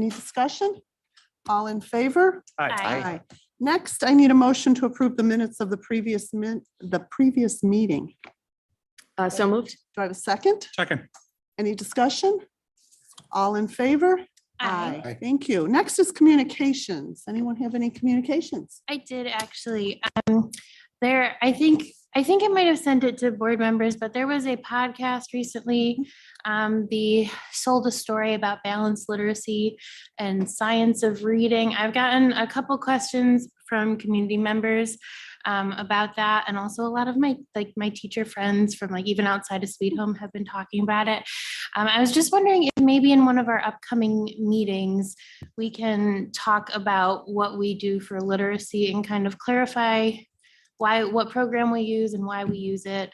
Any discussion? All in favor? Aye. Next, I need a motion to approve the minutes of the previous meeting. So moved. Do I have a second? Second. Any discussion? All in favor? Aye. Thank you. Next is communications. Anyone have any communications? I did actually. I think I might have sent it to board members, but there was a podcast recently. The sold a story about balanced literacy and science of reading. I've gotten a couple questions from community members about that, and also a lot of my teacher friends from even outside of Sweet Home have been talking about it. I was just wondering if maybe in one of our upcoming meetings we can talk about what we do for literacy and kind of clarify what program we use and why we use it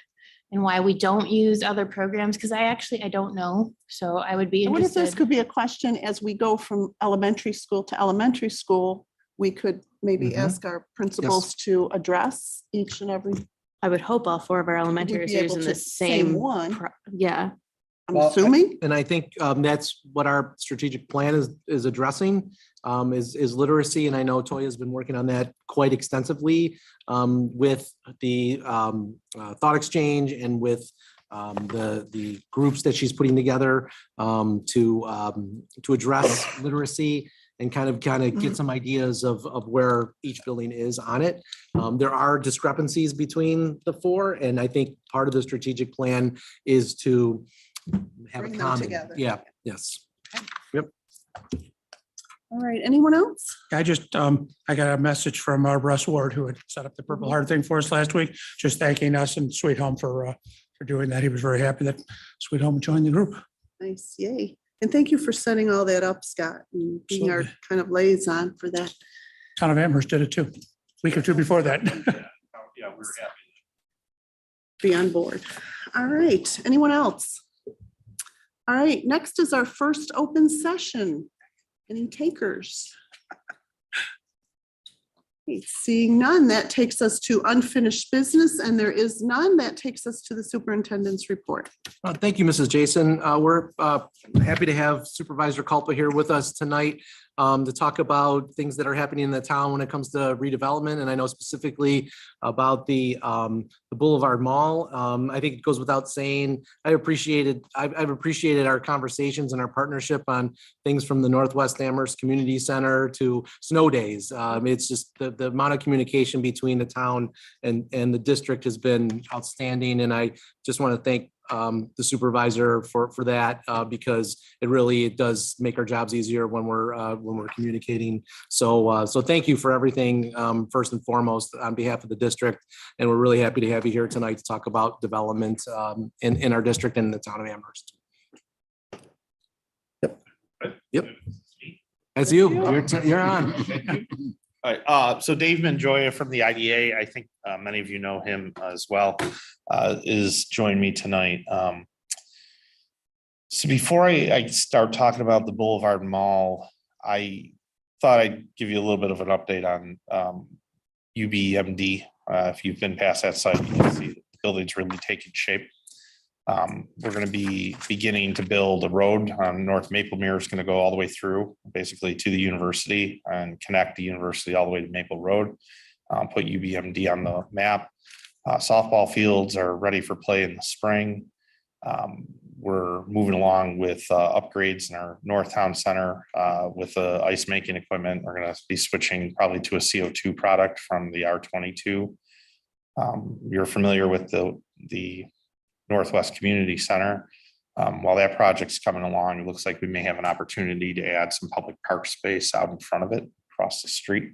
and why we don't use other programs, because I don't know. So I would be I wonder if this interested. could be a question as we go from elementary school to elementary school. We could maybe Mhm. ask our principals to address each and every. I would hope all four of our elementary We'd be are able using to the same. one. Yeah. I'm Well, assuming. And I think that's what our strategic plan is addressing, is literacy. And I know Toya's been working on that quite extensively with the thought exchange and with the groups that she's putting together to address literacy and kind of get some ideas of where each building is on it. There are discrepancies between the four, and I think part of the strategic plan is to have a Bring them common. together. Yeah, yes. All right, anyone else? I got a message from Russ Ward, who had set up the Purple Heart thing for us last week, just thanking us and Sweet Home for doing that. He was very happy that Sweet Home joined the group. Nice, yay. And thank you for setting all that up, Scott, and being our Absolutely. kind of liaison for that. Town of Amherst did it too, week or two before that. Yeah, we're happy. Be on board. All right, anyone else? All right, next is our first open session. Any takers? Okay, seeing none, that takes us to unfinished business, and there is none. That takes us to the superintendent's report. Thank you, Mrs. Jason. We're happy to have Supervisor Culpa here with us tonight to talk about things that are happening in the town when it comes to redevelopment. And I know specifically about the Boulevard Mall. I think it goes without saying, I've appreciated our conversations and our partnership on things from the Northwest Amherst Community Center to snow days. It's just the amount of communication between the town and the district has been outstanding. And I just want to thank the supervisor for that because it does make our jobs easier when we're communicating. So thank you for everything, first and foremost, on behalf of the district. And we're really happy to have you here tonight to talk about development in our district and in the town of Amherst. Yep. That's you. You're on. All right, so Dave Menjoya from the IDA, I think many of you know him as well, is joining me tonight. So before I start talking about the Boulevard Mall, I thought I'd give you a little bit of an update on UBMD. If you've been past that site, you can see the building's really taking shape. We're going to be beginning to build a road on North Maple Mere. Is going to go all the way through basically to the university and connect the university all the way to Maple Road, put UBMD on the map. Softball fields are ready for play in the spring. We're moving along with upgrades in our North Town Center with the ice making equipment. We're going to be switching probably to a CO2 product from the R22. You're familiar with the Northwest Community Center. While that project's coming along, it looks like we may have an opportunity to add some public park space out in front of it across the street,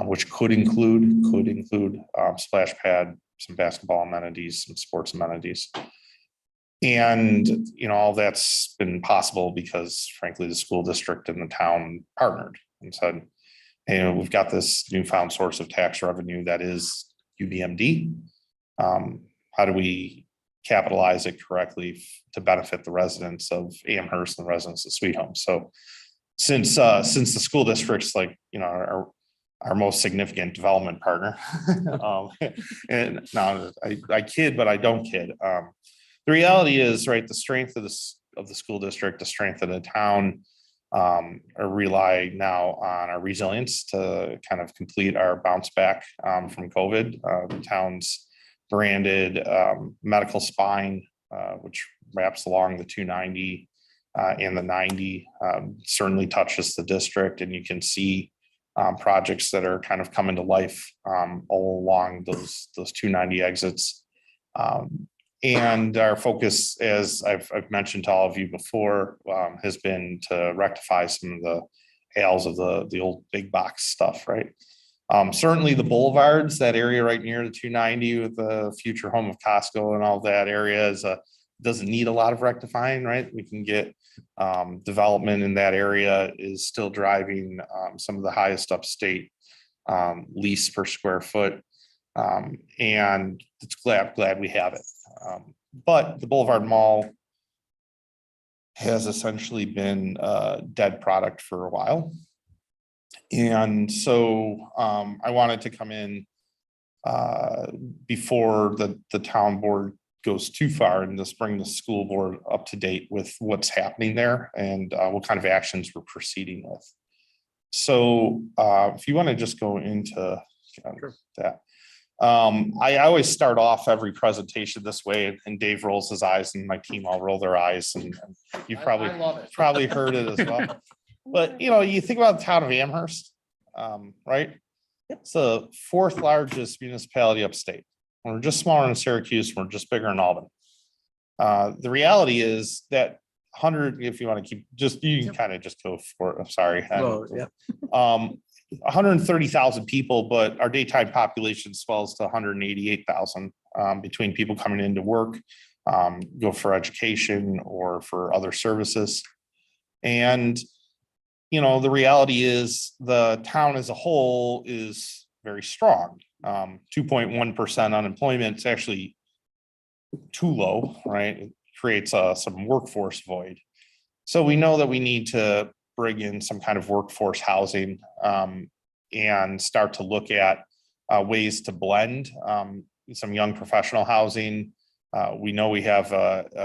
which could include splash pad, some basketball amenities, some sports amenities. And, all that's been possible because frankly, the school district and the town partnered and said, hey, we've got this newfound source of tax revenue that is UBMD. How do we capitalize it correctly to benefit the residents of Amherst and the residents of Sweet Home? So since the school district's our most significant development partner, and now I kid, but I don't kid. The reality is, right, the strength of the school district, the strength of the town or rely now on our resilience to kind of complete our bounce back from COVID. The town's branded medical spine, which wraps along the 290 and the 90, certainly touches the district, and you can see projects that are kind of coming to life all along those 290 exits. And our focus, as I've mentioned to all of you before, has been to rectify some of the ails of the old big box stuff, right? Certainly the boulevards, that area right near the 290 with the future home of Costco and all that area doesn't need a lot of rectifying, right? We can get development in that area is still driving some of the highest upstate lease per square foot. And it's glad we have it. But the Boulevard Mall has essentially been a dead product for a while. And so I wanted to come in before the town board goes too far and just bring the school board up to date with what's happening there and what kind of actions we're proceeding with. So if you want to just go into that. I always start off every presentation this way, and Dave rolls his eyes and my team all roll their eyes, and you've probably heard it as well. But you think about the town of Amherst, right? It's the fourth largest municipality upstate. We're just smaller than Syracuse. We're just bigger than Albany. The reality is that 100, if you want to keep you can kind of just go for it. I'm sorry. 130,000 people, but our daytime population swells to 188,000 between people coming into work, go for education or for other services. And, the reality is the town as a whole is very strong. 2.1% unemployment is actually too low, right? It creates some workforce void. So we know that we need to bring in some kind of workforce housing and start to look at ways to blend some young professional housing. We know we have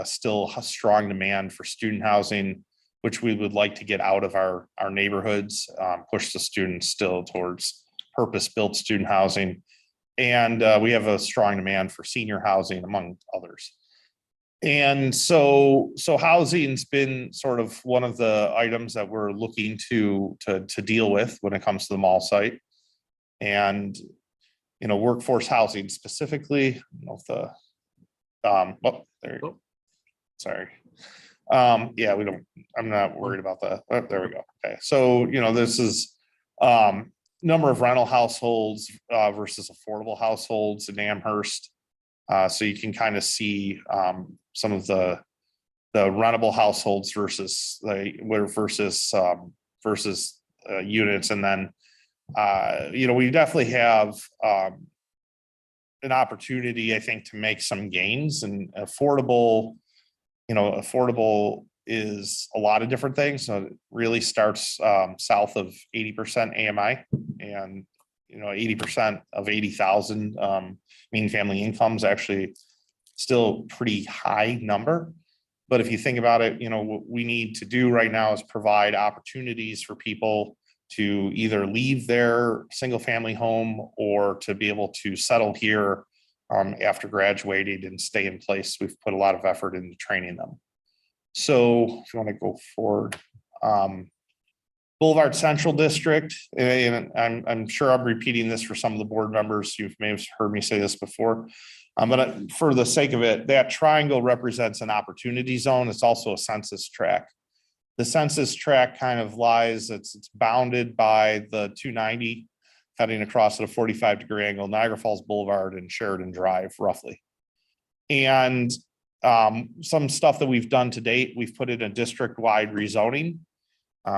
still a strong demand for student housing, which we would like to get out of our neighborhoods, push the students still towards purpose-built student housing. And we have a strong demand for senior housing, among others. And so housing's been sort of one of the items that we're looking to deal with when it comes to the mall site. And, workforce housing specifically, there you go. Sorry. Yeah, I'm not worried about that. Oh, there we go. Okay. So, this is number of rental households versus affordable households in Amherst. So you can kind of see some of the rentable households versus units. And then, we definitely have an opportunity, I think, to make some gains. And affordable is a lot of different things. So it really starts south of 80% AMI, and 80% of 80,000 mean family income is actually still pretty high number. But if you think about it, what we need to do right now is provide opportunities for people to either leave their single family home or to be able to settle here after graduating and stay in place. We've put a lot of effort into training them. So if you want to go forward, Boulevard Central District, and I'm sure I'm repeating this for some of the board members. You may have heard me say this before, but for the sake of it, that triangle represents an opportunity zone. It's also a census tract. The census tract kind of lies, it's bounded by the 290 cutting across at a 45-degree angle, Niagara Falls Boulevard and Sheridan Drive, roughly. And some stuff that we've done to date, we've put in a district-wide rezoning.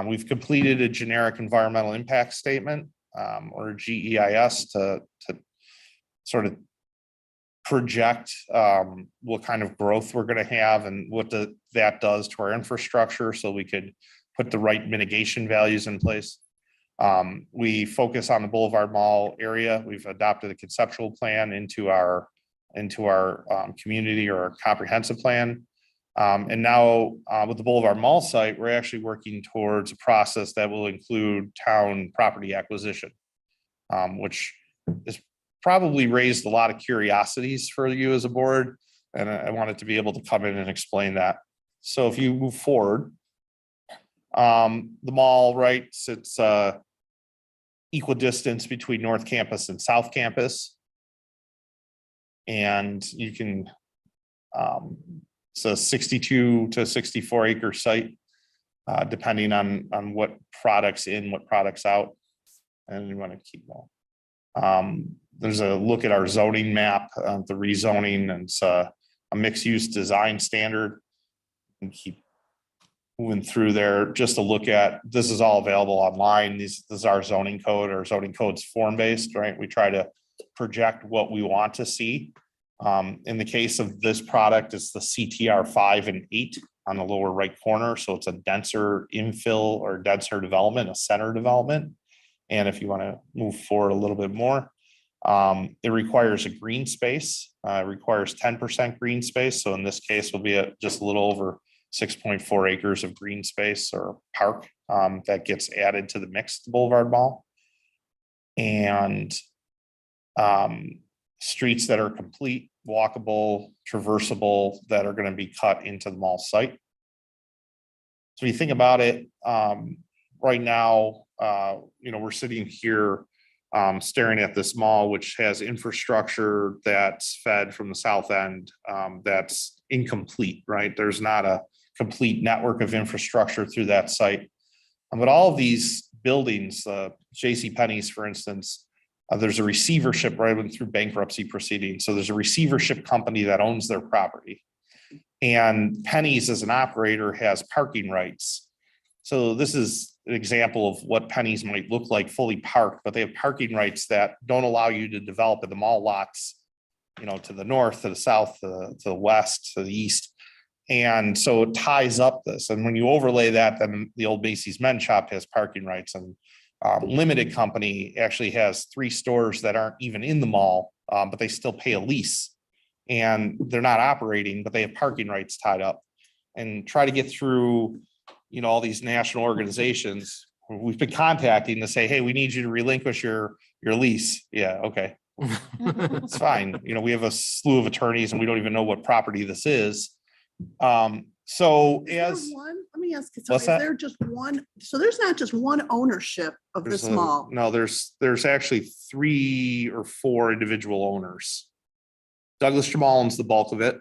We've completed a generic environmental impact statement or GEIS to sort of project what kind of growth we're going to have and what that does to our infrastructure, so we could put the right mitigation values in place. We focus on the Boulevard Mall area. We've adopted a conceptual plan into our community or our comprehensive plan. And now with the Boulevard Mall site, we're actually working towards a process that will include town property acquisition, which has probably raised a lot of curiosities for you as a board. And I wanted to be able to come in and explain that. So if you move forward, the mall, right, sits equidistance between North Campus and South Campus. And you can, it's a 62 to 64 acre site, depending on what products in, what products out. And you want to keep going. There's a look at our zoning map, the rezoning, and it's a mixed use design standard. And keep moving through there just to look at, this is all available online. This is our zoning code. Our zoning code's form-based, right? We try to project what we want to see. In the case of this product, it's the CTR 5 and 8 on the lower right corner. So it's a denser infill or denser development, a center development. And if you want to move forward a little bit more, it requires a green space, requires 10% green space. So in this case, will be just a little over 6.4 acres of green space or park that gets added to the mixed Boulevard Mall. And streets that are complete, walkable, traversable, that are going to be cut into the mall site. So if you think about it, right now, we're sitting here staring at this mall, which has infrastructure that's fed from the south end, that's incomplete, right? There's not a complete network of infrastructure through that site. But all of these buildings, JCPenney's, for instance, there's a receivership right through bankruptcy proceedings. So there's a receivership company that owns their property. And Penny's as an operator has parking rights. So this is an example of what Penny's might look like fully parked, but they have parking rights that don't allow you to develop in the mall lots, to the north, to the south, to the west, to the east. And so it ties up this. And when you overlay that, then the old Macy's Men's Shop has parking rights, and Limited Company actually has 3 stores that aren't even in the mall, but they still pay a lease. And they're not operating, but they have parking rights tied up. And try to get through, all these national organizations we've been contacting to say, hey, we need you to relinquish your lease. Yeah, okay. It's fine. We have a slew of attorneys and we don't even know what property this is. So Is there one? Let me ask you, What's is that? there just one? So there's not just one ownership of this mall? No, there's actually 3 or 4 individual owners. Douglas Jamal owns the bulk of it.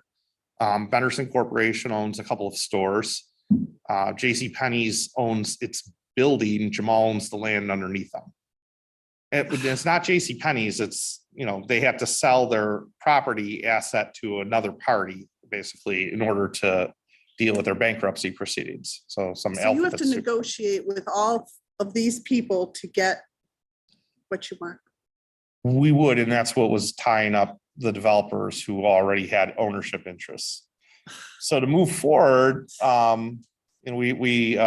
Benderson Corporation owns a couple of stores. JCPenney's owns its building. Jamal owns the land underneath them. It's not JCPenney's. It's, they have to sell their property asset to another party, basically, in order to deal with their bankruptcy proceedings. So You have to negotiate with all of these people to get what you want. We would, and that's what was tying up the developers who already had ownership interests. So to move forward, and we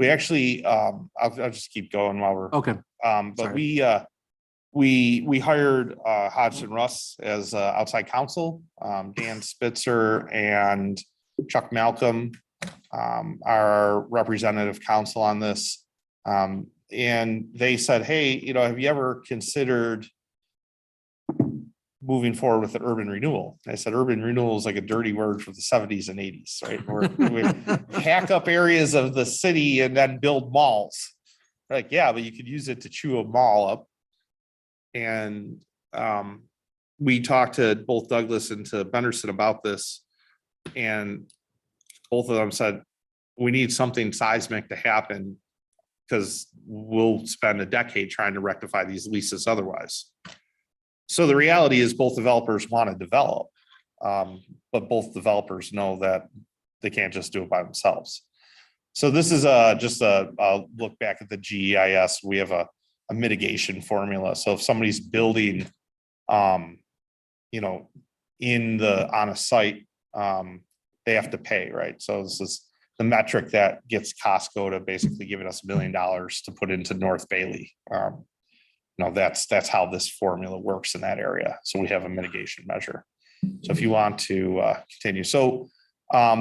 actually, I'll just keep going while we're Okay. but Sorry. we hired Hodgson Russ as outside counsel. Dan Spitzer and Chuck Malcolm are representative counsel on this. And they said, hey, have you ever considered moving forward with an urban renewal? And I said, urban renewal is like a dirty word from the 70s and 80s, right? We hack up areas of the city and then build malls. Like, yeah, but you could use it to chew a mall up. And we talked to both Douglas and to Benderson about this. And both of them said, we need something seismic to happen because we'll spend a decade trying to rectify these leases otherwise. So the reality is both developers want to develop, but both developers know that they can't just do it by themselves. So this is just a look back at the GEIS. We have a mitigation formula. So if somebody's building, on a site, they have to pay, right? So this is the metric that gets Costco to basically giving us $1 million to put into North Bailey. That's how this formula works in that area. So we have a mitigation measure. So if you want to continue, so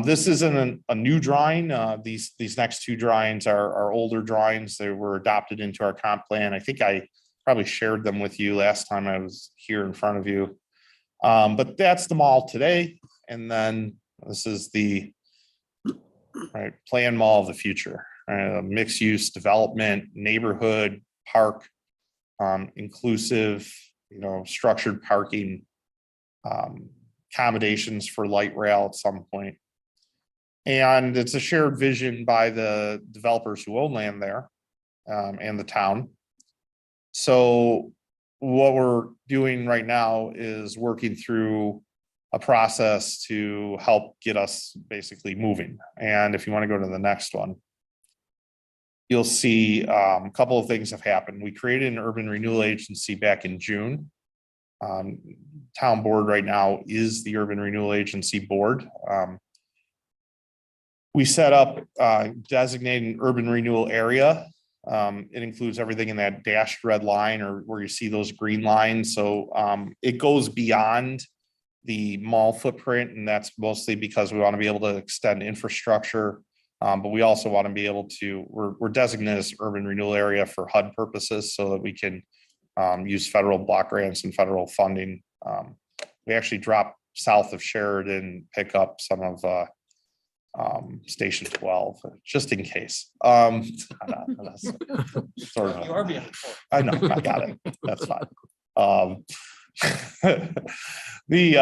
this isn't a new drawing. These next two drawings are older drawings. They were adopted into our comp plan. I think I probably shared them with you last time I was here in front of you. But that's the mall today. And then this is the planned mall of the future, mixed use development, neighborhood, park, inclusive, structured parking, accommodations for light rail at some point. And it's a shared vision by the developers who own land there, and the town. So what we're doing right now is working through a process to help get us basically moving. And if you want to go to the next one, you'll see a couple of things have happened. We created an urban renewal agency back in June. Town board right now is the urban renewal agency board. We set up designated urban renewal area. It includes everything in that dashed red line or where you see those green lines. So it goes beyond the mall footprint, and that's mostly because we want to be able to extend infrastructure. But we also want to be able to, we're designated as urban renewal area for HUD purposes so that we can use federal block grants and federal funding. We actually dropped south of Sheridan, pick up some of Station 12, just in case. I know, I got it. That's fine. The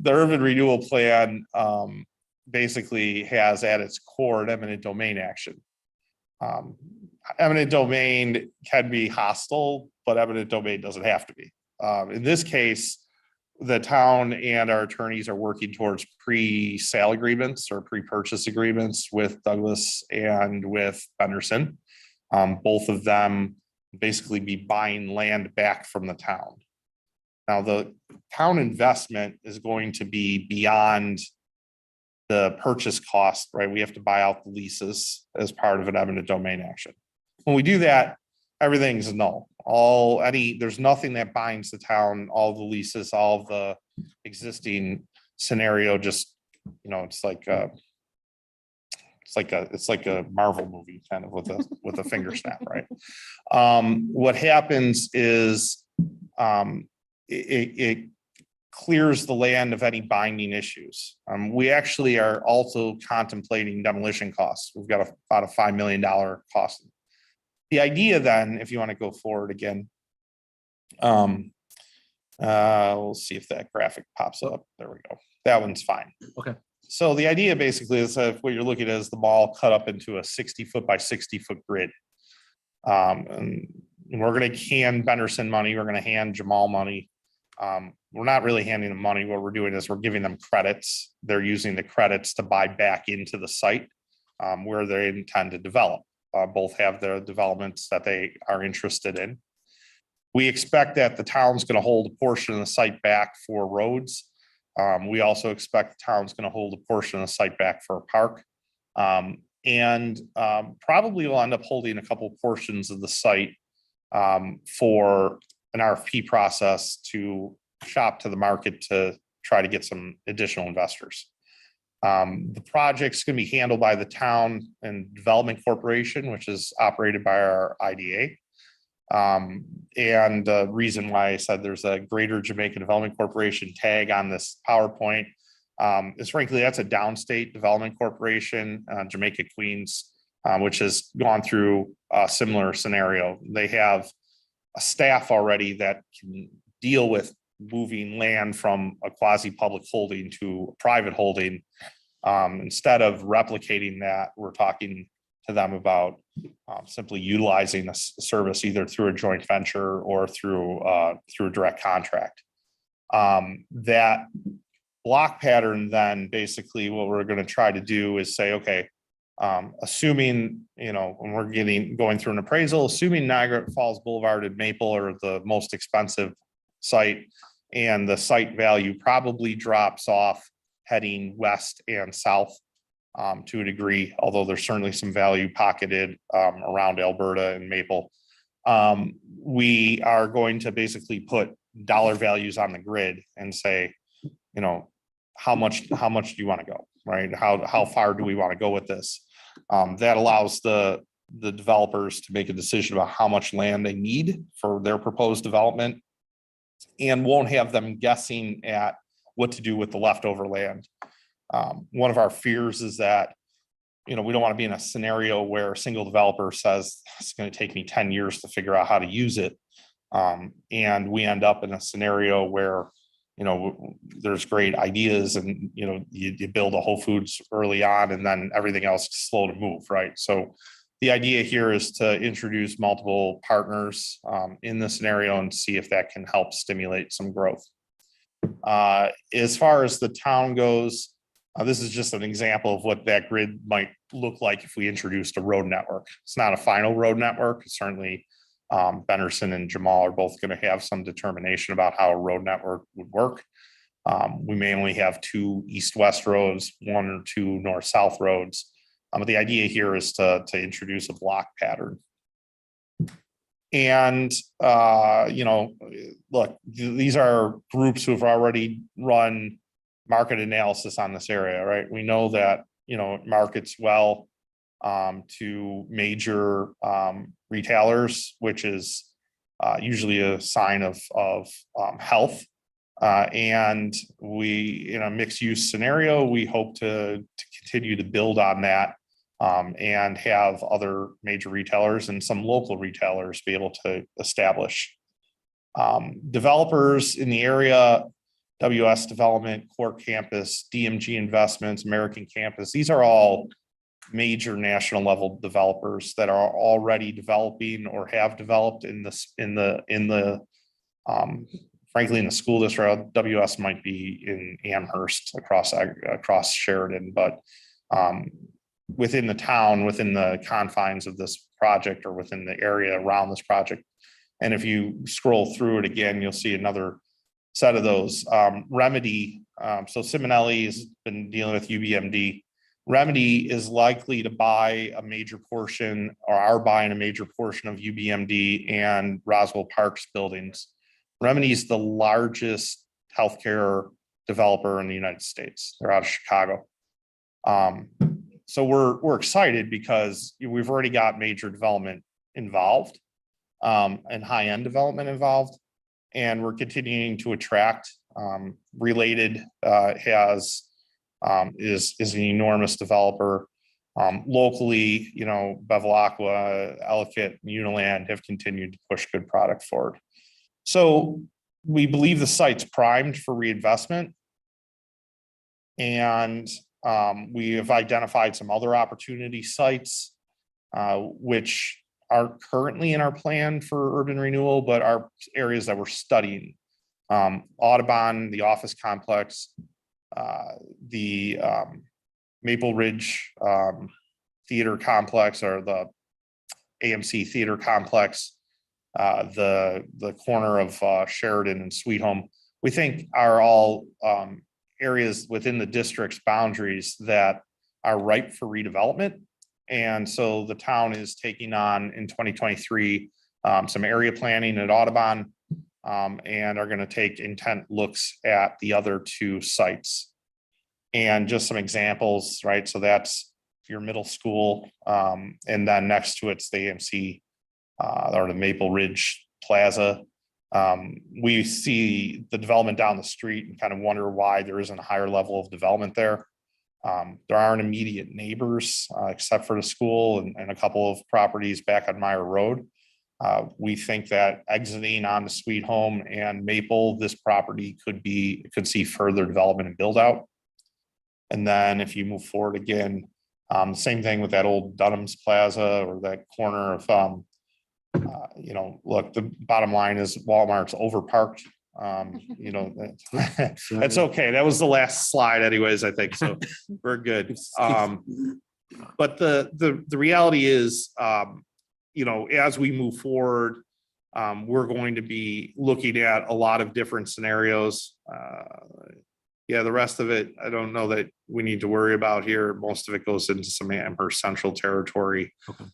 urban renewal plan basically has at its core an eminent domain action. Eminent domain can be hostile, but eminent domain doesn't have to be. In this case, the town and our attorneys are working towards pre-sale agreements or pre-purchase agreements with Douglas and with Benderson. Both of them basically be buying land back from the town. Now, the town investment is going to be beyond the purchase cost, right? We have to buy out the leases as part of an eminent domain action. When we do that, everything's null. There's nothing that binds the town, all the leases, all of the existing scenario, just, it's like a Marvel movie kind of with a finger snap, right? What happens is it clears the land of any binding issues. We actually are also contemplating demolition costs. We've got about a $5 million cost. The idea then, if you want to go forward again, we'll see if that graphic pops up. There we go. That one's fine. Okay. So the idea basically is that what you're looking at is the mall cut up into a 60-foot by 60-foot grid. And we're going to hand Benderson money. We're going to hand Jamal money. We're not really handing them money. What we're doing is we're giving them credits. They're using the credits to buy back into the site where they intend to develop. Both have their developments that they are interested in. We expect that the town's going to hold a portion of the site back for roads. We also expect the town's going to hold a portion of the site back for a park. And probably will end up holding a couple portions of the site for an RFP process to shop to the market to try to get some additional investors. The project's going to be handled by the Town and Development Corporation, which is operated by our IDA. And the reason why I said there's a Greater Jamaica Development Corporation tag on this PowerPoint is frankly, that's a downstate development corporation, Jamaica Queens, which has gone through a similar scenario. They have a staff already that can deal with moving land from a quasi-public holding to a private holding. Instead of replicating that, we're talking to them about simply utilizing a service either through a joint venture or through a direct contract. That block pattern, then basically what we're going to try to do is say, okay, assuming, when we're going through an appraisal, assuming Niagara Falls Boulevard and Maple are the most expensive site, and the site value probably drops off heading west and south to a degree, although there's certainly some value pocketed around Alberta and Maple. We are going to basically put dollar values on the grid and say, you know, how much do you want to go, right? How far do we want to go with this? That allows the developers to make a decision about how much land they need for their proposed development, and won't have them guessing at what to do with the leftover land. One of our fears is that, we don't want to be in a scenario where a single developer says it's going to take me 10 years to figure out how to use it. And we end up in a scenario where, there's great ideas and, you build a Whole Foods early on and then everything else is slow to move, right? So the idea here is to introduce multiple partners in the scenario and see if that can help stimulate some growth. As far as the town goes, this is just an example of what that grid might look like if we introduced a road network. It's not a final road network. Certainly, Benderson and Jamal are both going to have some determination about how a road network would work. We may only have 2 east-west roads, 1 or 2 north-south roads. But the idea here is to introduce a block pattern. And, look, these are groups who have already run market analysis on this area, right? We know that, it markets well to major retailers, which is usually a sign of health. And we, in a mixed use scenario, we hope to continue to build on that and have other major retailers and some local retailers be able to establish. Developers in the area, WS Development, Core Campus, DMG Investments, American Campus, these are all major national level developers that are already developing or have developed in the frankly, in the school district. WS might be in Amherst across Sheridan, but within the town, within the confines of this project or within the area around this project. And if you scroll through it again, you'll see another set of those. Remedy, so Simonelli has been dealing with UBMD. Remedy is likely to buy a major portion, or are buying a major portion of UBMD and Roswell Parks buildings. Remedy is the largest healthcare developer in the United States. They're out of Chicago. So we're excited because we've already got major development involved and high-end development involved, and we're continuing to attract. Related is an enormous developer. Locally, Bevilacqua, Ellicott, Uniland have continued to push good product forward. So we believe the site's primed for reinvestment. And we have identified some other opportunity sites, which are currently in our plan for urban renewal, but are areas that we're studying. Audubon, the office complex, the Maple Ridge Theater Complex, or the AMC Theater Complex, the corner of Sheridan and Sweet Home, we think are all areas within the district's boundaries that are ripe for redevelopment. And so the town is taking on in 2023 some area planning at Audubon, and are going to take intent looks at the other 2 sites. And just some examples, right? So that's your middle school, and then next to it's the AMC or the Maple Ridge Plaza. We see the development down the street and kind of wonder why there isn't a higher level of development there. There aren't immediate neighbors except for the school and a couple of properties back on Meyer Road. We think that exiting onto Sweet Home and Maple, this property could see further development and build out. And then if you move forward again, same thing with that old Dunham's Plaza or that corner of, look, the bottom line is Walmart's overparked. That's okay. That was the last slide anyways, I think. So we're good. But the reality is, as we move forward, we're going to be looking at a lot of different scenarios. The rest of it, I don't know that we need to worry about here. Most of it goes into some Amherst Central territory. Okay.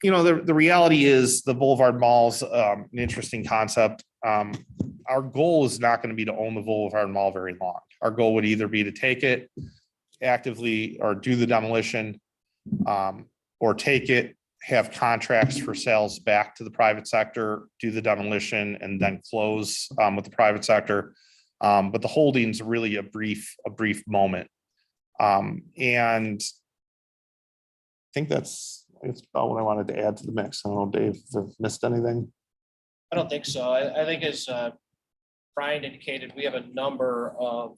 The reality is the Boulevard Mall's an interesting concept. our goal is not going to be to own the Boulevard Mall very long. Our goal would either be to take it actively or do the demolition, or take it, have contracts for sales back to the private sector, do the demolition, and then close with the private sector. But the holding's really a brief moment. And I think that's about what I wanted to add to the mix. I don't know, Dave, if I've missed anything. I don't think so. I think as Brian indicated, we have a number of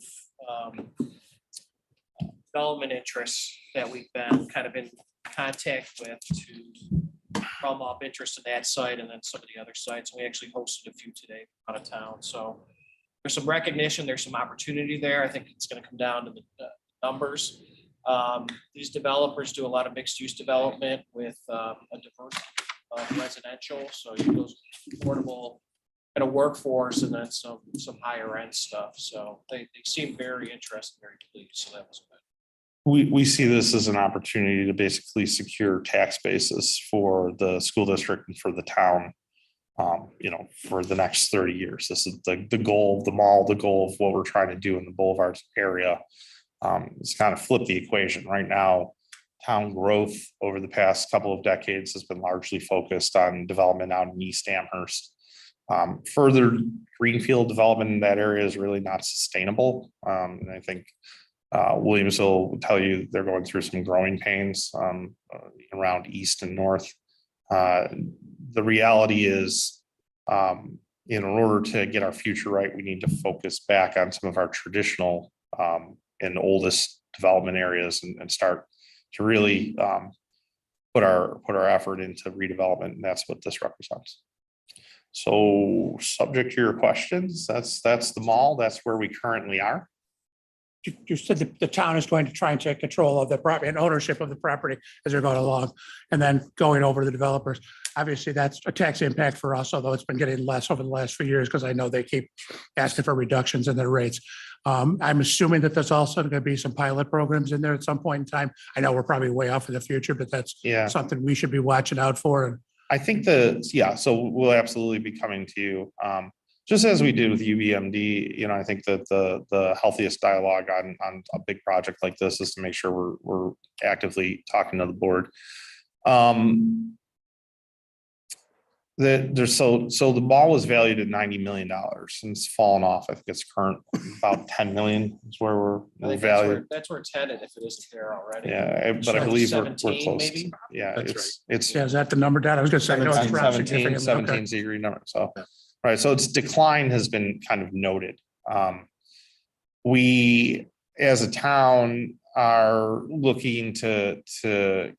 development interests that we've been kind of in contact with to drum up interest in that site and then some of the other sites. We actually hosted a few today out of town. So there's some recognition, there's some opportunity there. I think it's going to come down to the numbers. These developers do a lot of mixed use development with a diversity of residential. So you go affordable kind of workforce and then some higher end stuff. So they seem very interested, very pleased. So that was good. We see this as an opportunity to basically secure tax bases for the school district and for the town, for the next 30 years. This is the goal of the mall, the goal of what we're trying to do in the Boulevards area. It's kind of flip the equation. Right now, town growth over the past couple of decades has been largely focused on development out in East Amherst. Further greenfield development in that area is really not sustainable. And I think Williamsville will tell you they're going through some growing pains around east and north. The reality is, in order to get our future right, we need to focus back on some of our traditional and oldest development areas and start to really put our effort into redevelopment, and that's what this represents. So, subject to your questions, that's the mall. That's where we currently are. You said that the town is going to try and take control of the property and ownership of the property as they're going along, and then going over to the developers. Obviously, that's a tax impact for us, although it's been getting less over the last few years because I know they keep asking for reductions in their rates. I'm assuming that there's also going to be some pilot programs in there at some point in time. I know we're probably way off in the future, but that's something we should be watching out for. And I think so we'll absolutely be coming to you. Just as we did with UBMD, I think that the healthiest dialogue on a big project like this is to make sure we're actively talking to the board. The mall was valued at $90 million and it's fallen off. I think it's current about 10 million is where we're valued. That's where it's headed if it isn't there already. Yeah, but I believe we're 17 close. maybe? Yeah, That's it's yeah, is that the number, Dad? I was going to say, no, it's around 17 significant. is the agreed number. So, right. So its decline has been kind of noted. We, as a town, are looking to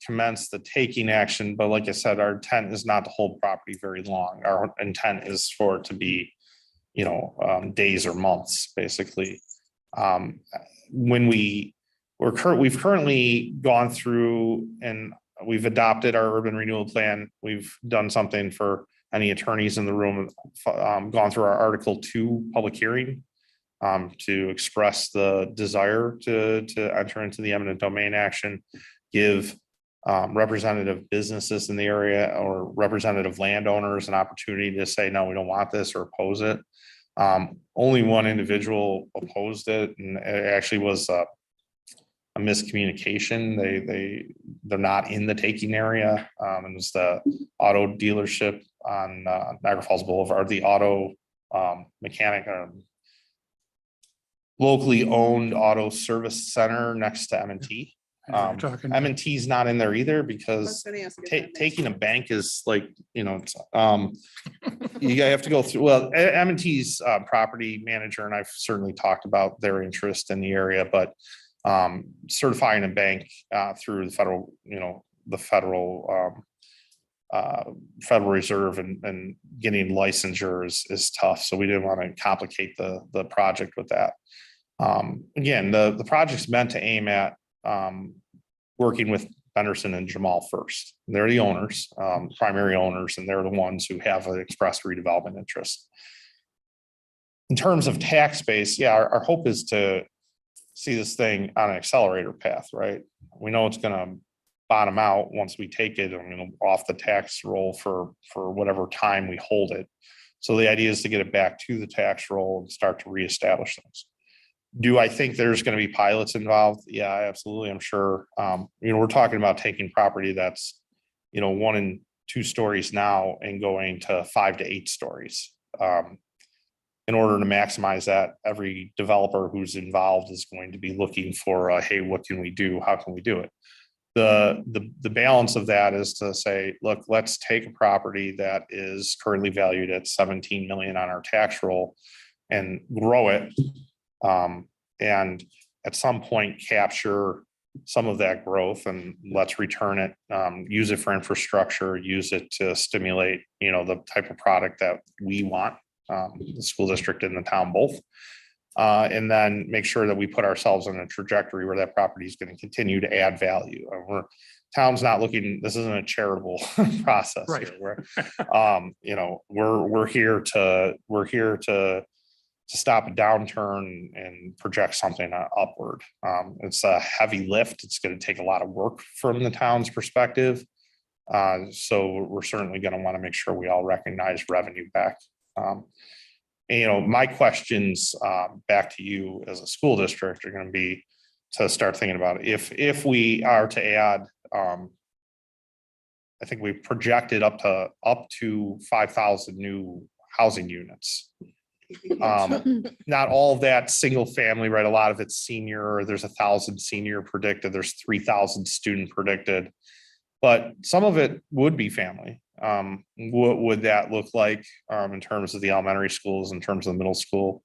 commence the taking action, but like I said, our intent is not to hold property very long. Our intent is for it to be, days or months, basically. We've currently gone through and we've adopted our urban renewal plan. We've done something for any attorneys in the room, gone through our Article 2 public hearing to express the desire to enter into the eminent domain action, give representative businesses in the area or representative landowners an opportunity to say, no, we don't want this or oppose it. Only one individual opposed it, and it actually was a miscommunication. They're not in the taking area. It was the auto dealership on Niagara Falls Boulevard, the auto mechanic, locally owned auto service center next to M&T. M&T is not in there either because taking a bank is like, you have to go through, well, M&T's property manager, and I've certainly talked about their interest in the area, but certifying a bank through the federal, Federal Reserve and getting licensure is tough. So we didn't want to complicate the project with that. Again, the project's meant to aim at working with Benderson and Jamal first. They're the owners, primary owners, and they're the ones who have an expressed redevelopment interest. In terms of tax base, our hope is to see this thing on an accelerator path, right? We know it's going to bottom out once we take it, off the tax roll for whatever time we hold it. So the idea is to get it back to the tax roll and start to reestablish things. Do I think there's going to be pilots involved? Yeah, absolutely. I'm sure. We're talking about taking property that's, 1 and 2 stories now and going to 5 to 8 stories. In order to maximize that, every developer who's involved is going to be looking for, hey, what can we do? How can we do it? The balance of that is to say, look, let's take a property that is currently valued at 17 million on our tax roll and grow it. And at some point capture some of that growth and let's return it, use it for infrastructure, use it to stimulate, the type of product that we want, the school district and the town both. And then make sure that we put ourselves on a trajectory where that property is going to continue to add value. Town's not looking, this isn't a charitable process. Right. Here. We're here to stop a downturn and project something upward. It's a heavy lift. It's going to take a lot of work from the town's perspective. So we're certainly going to want to make sure we all recognize revenue back. My questions back to you as a school district are going to be to start thinking about if we are to add, I think we projected up to 5,000 new housing units. Not all of that single family, right? A lot of it's senior. There's 1,000 senior predicted. There's 3,000 student predicted, but some of it would be family. What would that look like in terms of the elementary schools, in terms of the middle school?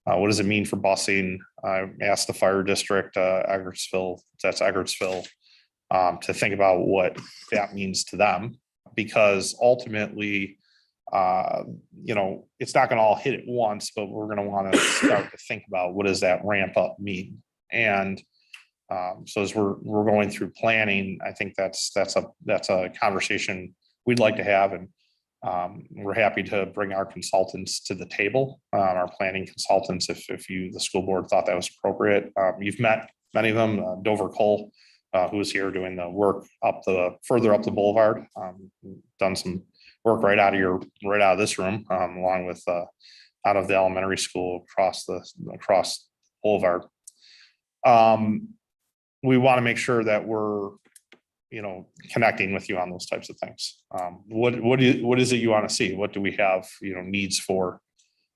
What does it mean for busing? I asked the fire district, Eggertsville, to think about what that means to them, because ultimately, it's not going to all hit at once, but we're going to want to start to think about what does that ramp up mean. And so as we're going through planning, I think that's a conversation we'd like to have, and we're happy to bring our consultants to the table, our planning consultants, if the school board thought that was appropriate. You've met many of them, Dover Cole, who is here doing the work further up the boulevard, done some work right out of this room, along with out of the elementary school across boulevard. We want to make sure that we're connecting with you on those types of things. What is it you want to see? What do we have needs for?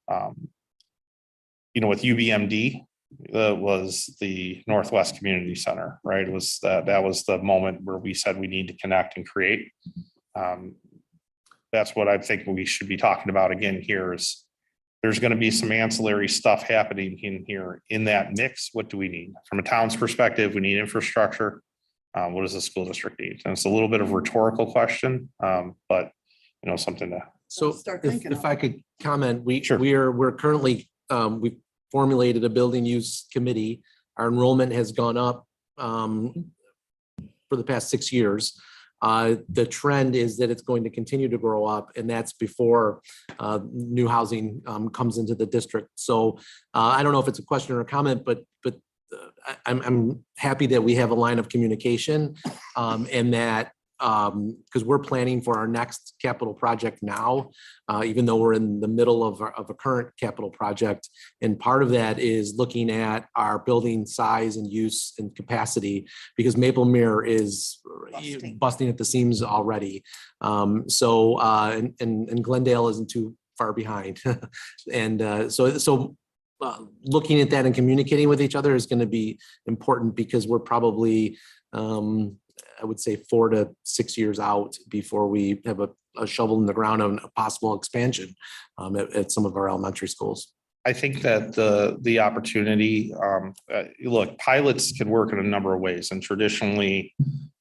With UBMD, was the Northwest Community Center, right? It was that was the moment where we said we need to connect and create. That's what I think we should be talking about again here is there's going to be some ancillary stuff happening in here in that mix. What do we need from a town's perspective? We need infrastructure. What does the school district need? And it's a little bit of a rhetorical question, but something to. So Start thinking if I could comment, Sure. we're currently, we've formulated a building use committee. Our enrollment has gone up for the past 6 years. The trend is that it's going to continue to grow up, and that's before new housing comes into the district. So I don't know if it's a question or a comment, but I'm happy that we have a line of communication, and that because we're planning for our next capital project now, even though we're in the middle of a current capital project. And part of that is looking at our building size and use and capacity, because Maple Mirror is busting at the seams already. And Glendale isn't too far behind. And so looking at that and communicating with each other is going to be important, because we're probably, I would say 4 to 6 years out before we have a shovel in the ground on a possible expansion at some of our elementary schools. I think that the opportunity, look, pilots can work in a number of ways, and traditionally,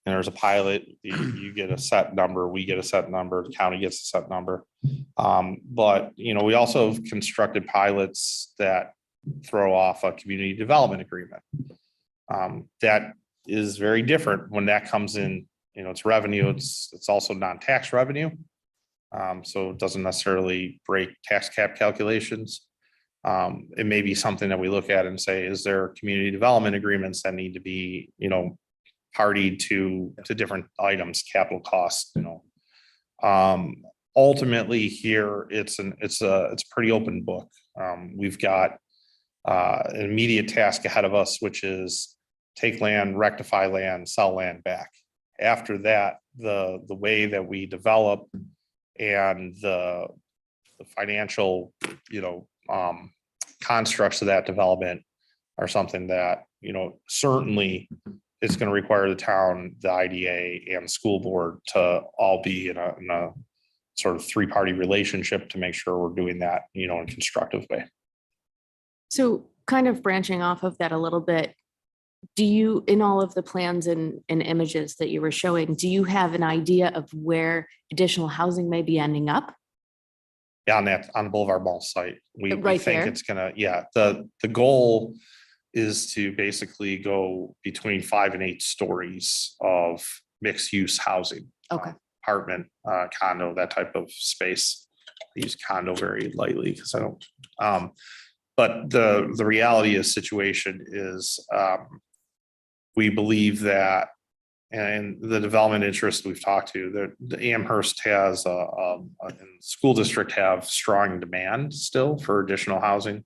there's a pilot, you get a set number, we get a set number, the county gets a set number. But we also have constructed pilots that throw off a community development agreement. That is very different when that comes in. It's revenue, it's also non-tax revenue. So it doesn't necessarily break tax cap calculations. It may be something that we look at and say, is there community development agreements that need to be, partied to different items, capital costs, ultimately here, it's a pretty open book. We've got an immediate task ahead of us, which is take land, rectify land, sell land back. After that, the way that we develop and the financial, constructs of that development are something that, certainly it's going to require the town, the IDA and the school board to all be in a sort of three-party relationship to make sure we're doing that, in a constructive way. So kind of branching off of that a little bit, do you, in all of the plans and images that you were showing, do you have an idea of where additional housing may be ending up? Yeah, on the Boulevard Mall site. We Right think there? it's gonna, the goal is to basically go between 5 and 8 stories of mixed use housing. Okay. Apartment, condo, that type of space. I use condo very lightly because I don't, but the reality is situation is, we believe that, and the development interest we've talked to, the Amherst has, and school district have strong demand still for additional housing.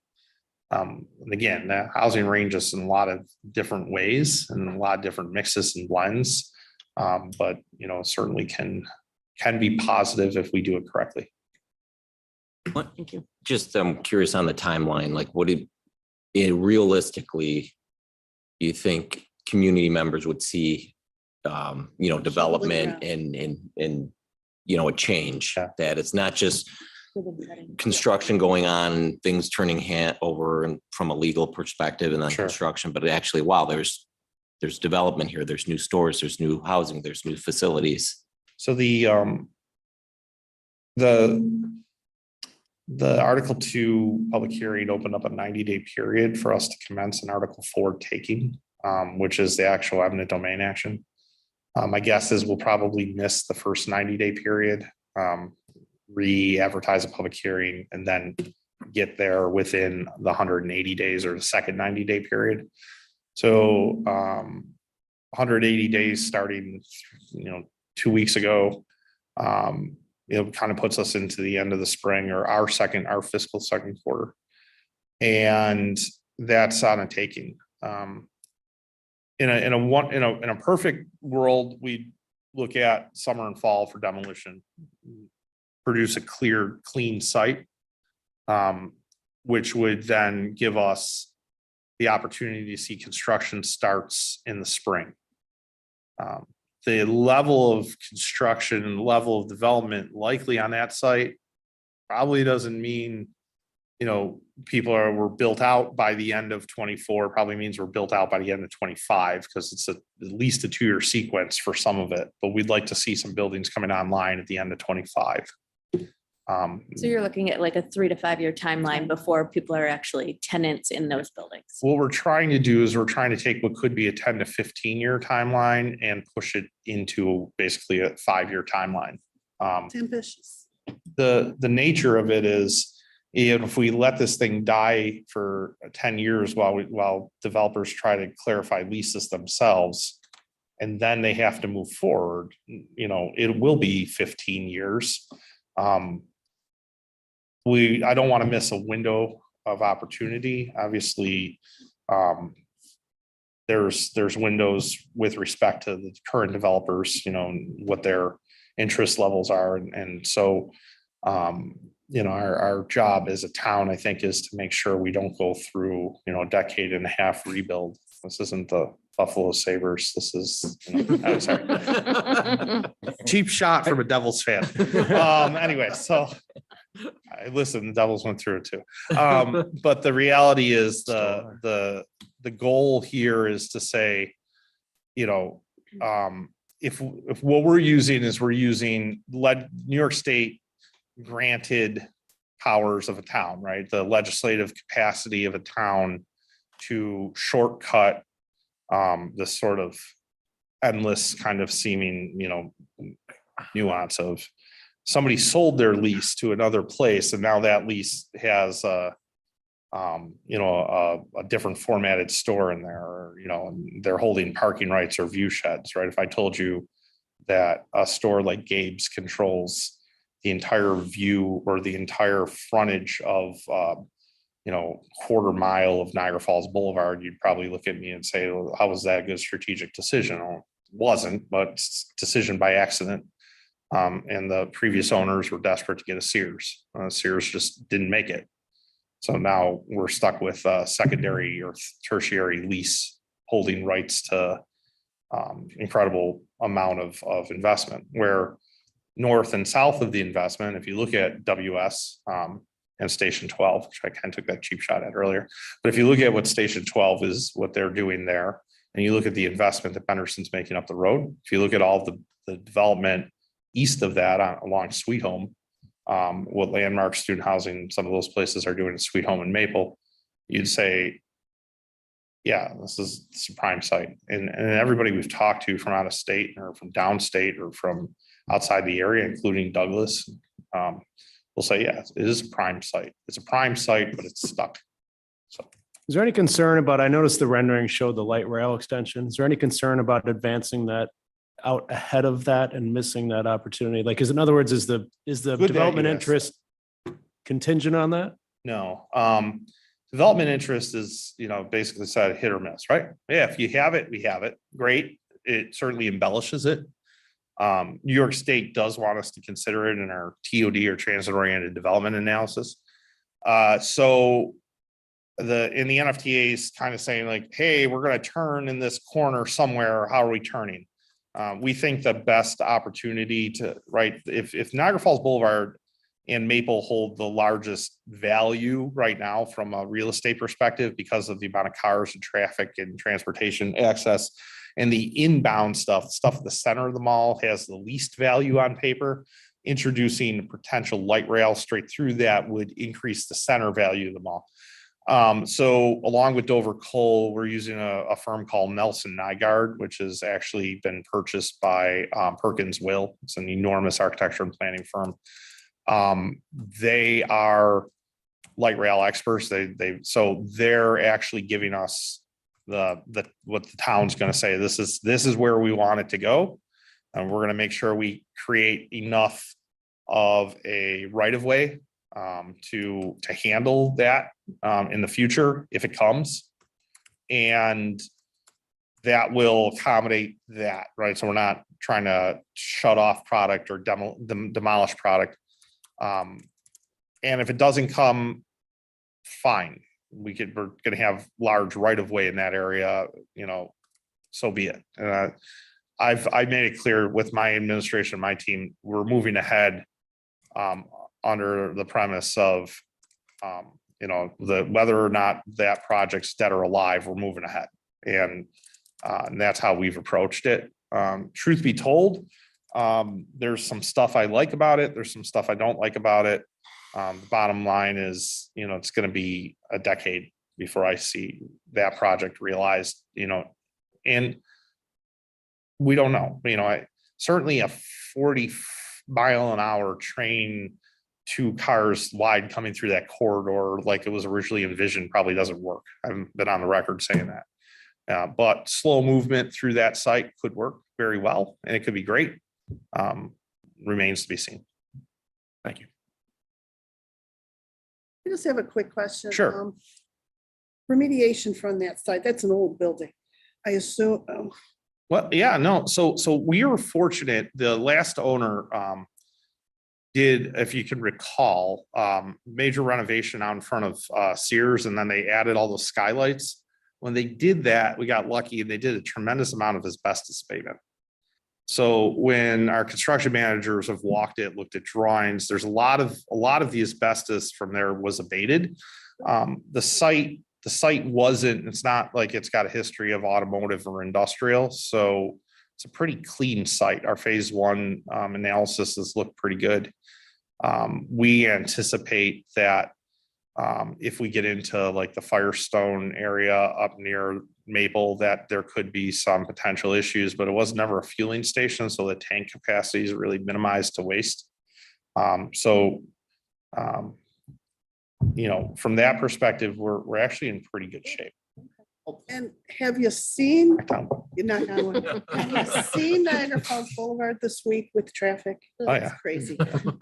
And again, that housing ranges in a lot of different ways and a lot of different mixes and blends. But certainly can be positive if we do it correctly. Thank you. Just, I'm curious on the timeline, like realistically, you think community members would see, development and a change, Yeah. that it's not just construction going on, things turning over and from a legal perspective and then Sure. construction, but actually, wow, there's development here, there's new stores, there's new housing, there's new facilities. So the Article 2 public hearing opened up a 90-day period for us to commence an Article 4 taking, which is the actual eminent domain action. My guess is we'll probably miss the first 90-day period, re-advertise a public hearing, and then get there within the 180 days or the second 90-day period. So 180 days starting, 2 weeks ago, it kind of puts us into the end of the spring or our fiscal second quarter. And that's on a taking. In a perfect world, we look at summer and fall for demolition, produce a clean site, which would then give us the opportunity to see construction starts in the spring. The level of construction and level of development likely on that site probably doesn't mean, were built out by the end of 24, probably means we're built out by the end of 25, because it's at least a 2-year sequence for some of it, but we'd like to see some buildings coming online at the end of 25. So you're looking at like a 3 to 5 year timeline before people are actually tenants in those buildings. What we're trying to do is we're trying to take what could be a 10 to 15-year timeline and push it into basically a 5-year timeline. It's ambitious. The nature of it is, if we let this thing die for 10 years while developers try to clarify leases themselves, and then they have to move forward, it will be 15 years. I don't want to miss a window of opportunity. Obviously, there's windows with respect to the current developers, what their interest levels are. And so, our job as a town, I think, is to make sure we don't go through, a decade and a half rebuild. This isn't the Buffalo Sabres. This is, I'm sorry. Cheap shot from a Devils fan. Anyway, so listen, the Devils went through it too. But the reality is the goal here is to say, if what we're using is New York State granted powers of a town, right? The legislative capacity of a town to shortcut this sort of endless kind of seeming, nuance of somebody sold their lease to another place, and now that lease has a different formatted store in there, or, and they're holding parking rights or view sheds, right? If I told you that a store like Gabe's controls the entire view or the entire frontage of, quarter mile of Niagara Falls Boulevard, you'd probably look at me and say, well, how was that a good strategic decision? Well, it wasn't, but it's a decision by accident. And the previous owners were desperate to get a Sears. Sears just didn't make it. So now we're stuck with secondary or tertiary lease holding rights to incredible amount of investment, where north and south of the investment, if you look at WS and Station 12, which I kind of took that cheap shot at earlier, but if you look at what Station 12 is, what they're doing there, and you look at the investment that Benderson's making up the road, if you look at all the development east of that along Sweet Home, what Landmark Student Housing, some of those places are doing in Sweet Home and Maple, you'd say, yeah, this is a prime site. And everybody we've talked to from out of state or from downstate or from outside the area, including Douglas, will say, yeah, it is a prime site. It's a prime site, but it's stuck. So Is there any concern about, I noticed the rendering showed the light rail extension. Is there any concern about advancing that out ahead of that and missing that opportunity? Like, is in other words, is the that you development asked. interest contingent on that? no, development interest is, basically said hit or miss, right? Yeah, if you have it, we have it. Great. It certainly embellishes it. New York State does want us to consider it in our TOD or transit oriented development analysis. So in the NFTA is kind of saying like, hey, we're going to turn in this corner somewhere. How are we turning? We think the best opportunity to, right, if Niagara Falls Boulevard and Maple hold the largest value right now from a real estate perspective because of the amount of cars and traffic and transportation access, and the inbound stuff at the center of the mall has the least value on paper. Introducing potential light rail straight through that would increase the center value of the mall. So along with Dover Coal, we're using a firm called Nelson Nygaard, which has actually been purchased by Perkins Will. It's an enormous architecture and planning firm. They are light rail experts. So they're actually giving us what the town's going to say. This is where we want it to go, and we're going to make sure we create enough of a right of way to handle that in the future if it comes, and that will accommodate that, right? So we're not trying to shut off product or demolish product. And if it doesn't come, fine. We're going to have large right of way in that area, so be it. I made it clear with my administration, my team, we're moving ahead under the premise of, whether or not that project's dead or alive, we're moving ahead. And that's how we've approached it. Truth be told, there's some stuff I like about it. There's some stuff I don't like about it. The bottom line is, it's going to be a decade before I see that project realized, and we don't know, certainly a 40-mile-an-hour train, 2 cars wide coming through that corridor like it was originally envisioned probably doesn't work. I've been on the record saying that. But slow movement through that site could work very well, and it could be great. Remains to be seen. Thank you. I just have a quick question. Sure. Remediation from that site, that's an old building. I assume, Well, yeah, no. So we were fortunate. The last owner did, if you can recall, major renovation out in front of Sears, and then they added all those skylights. When they did that, we got lucky, and they did a tremendous amount of asbestos abatement. So when our construction managers have walked it, looked at drawings, there's a lot of the asbestos from there was abated. The site wasn't, it's not like it's got a history of automotive or industrial. So it's a pretty clean site. Our phase 1 analysis has looked pretty good. We anticipate that if we get into like the Firestone area up near Maple, that there could be some potential issues, but it was never a fueling station. So the tank capacity is really minimized to waste. From that perspective, we're actually in pretty good shape. And have you seen, you're not gonna, have you seen Niagara Falls Boulevard this week with traffic? Oh, It's yeah. crazy.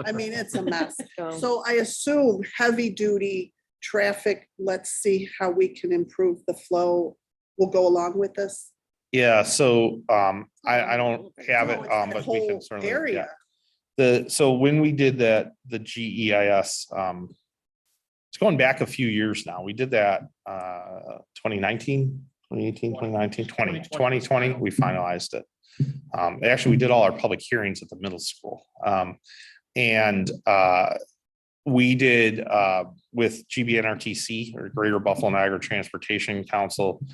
I mean, it's a mess. So So I assume heavy duty traffic, let's see how we can improve the flow. Will go along with this. Yeah, so I don't have it, No, it's that but we can whole certainly, yeah. area. So when we did that, the GEIS, it's going back a few years now. We did that 2019, 2018, 2019, 2020, we finalized it. Actually, we did all our public hearings at the middle school. And we did with GBNRTC, or Greater Buffalo Niagara Transportation Council,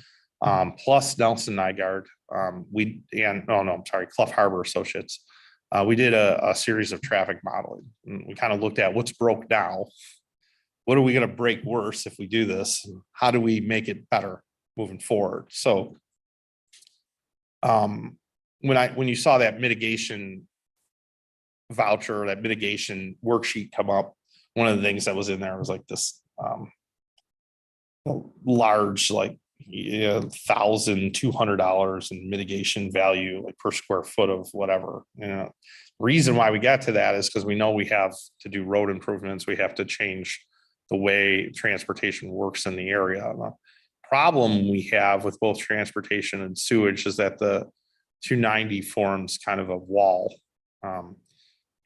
plus Nelson Nygaard, Clough Harbor Associates. We did a series of traffic modeling. And we kind of looked at what's broke now. What are we going to break worse if we do this? How do we make it better moving forward? So when you saw that mitigation voucher, that mitigation worksheet come up, one of the things that was in there was like this large, like $1,200 in mitigation value, like per square foot of whatever. Reason why we got to that is because we know we have to do road improvements. We have to change the way transportation works in the area. The problem we have with both transportation and sewage is that the 290 forms kind of a wall.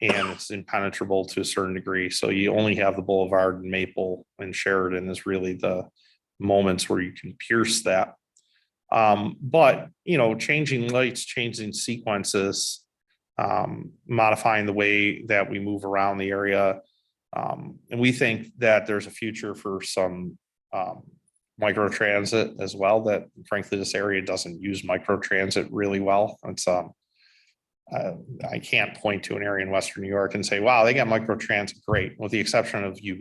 And it's impenetrable to a certain degree. So you only have the Boulevard and Maple and Sheridan is really the moments where you can pierce that. But changing lights, changing sequences, modifying the way that we move around the area. And we think that there's a future for some micro transit as well, that frankly, this area doesn't use micro transit really well. It's I can't point to an area in Western New York and say, wow, they got micro transit great, with the exception of UB.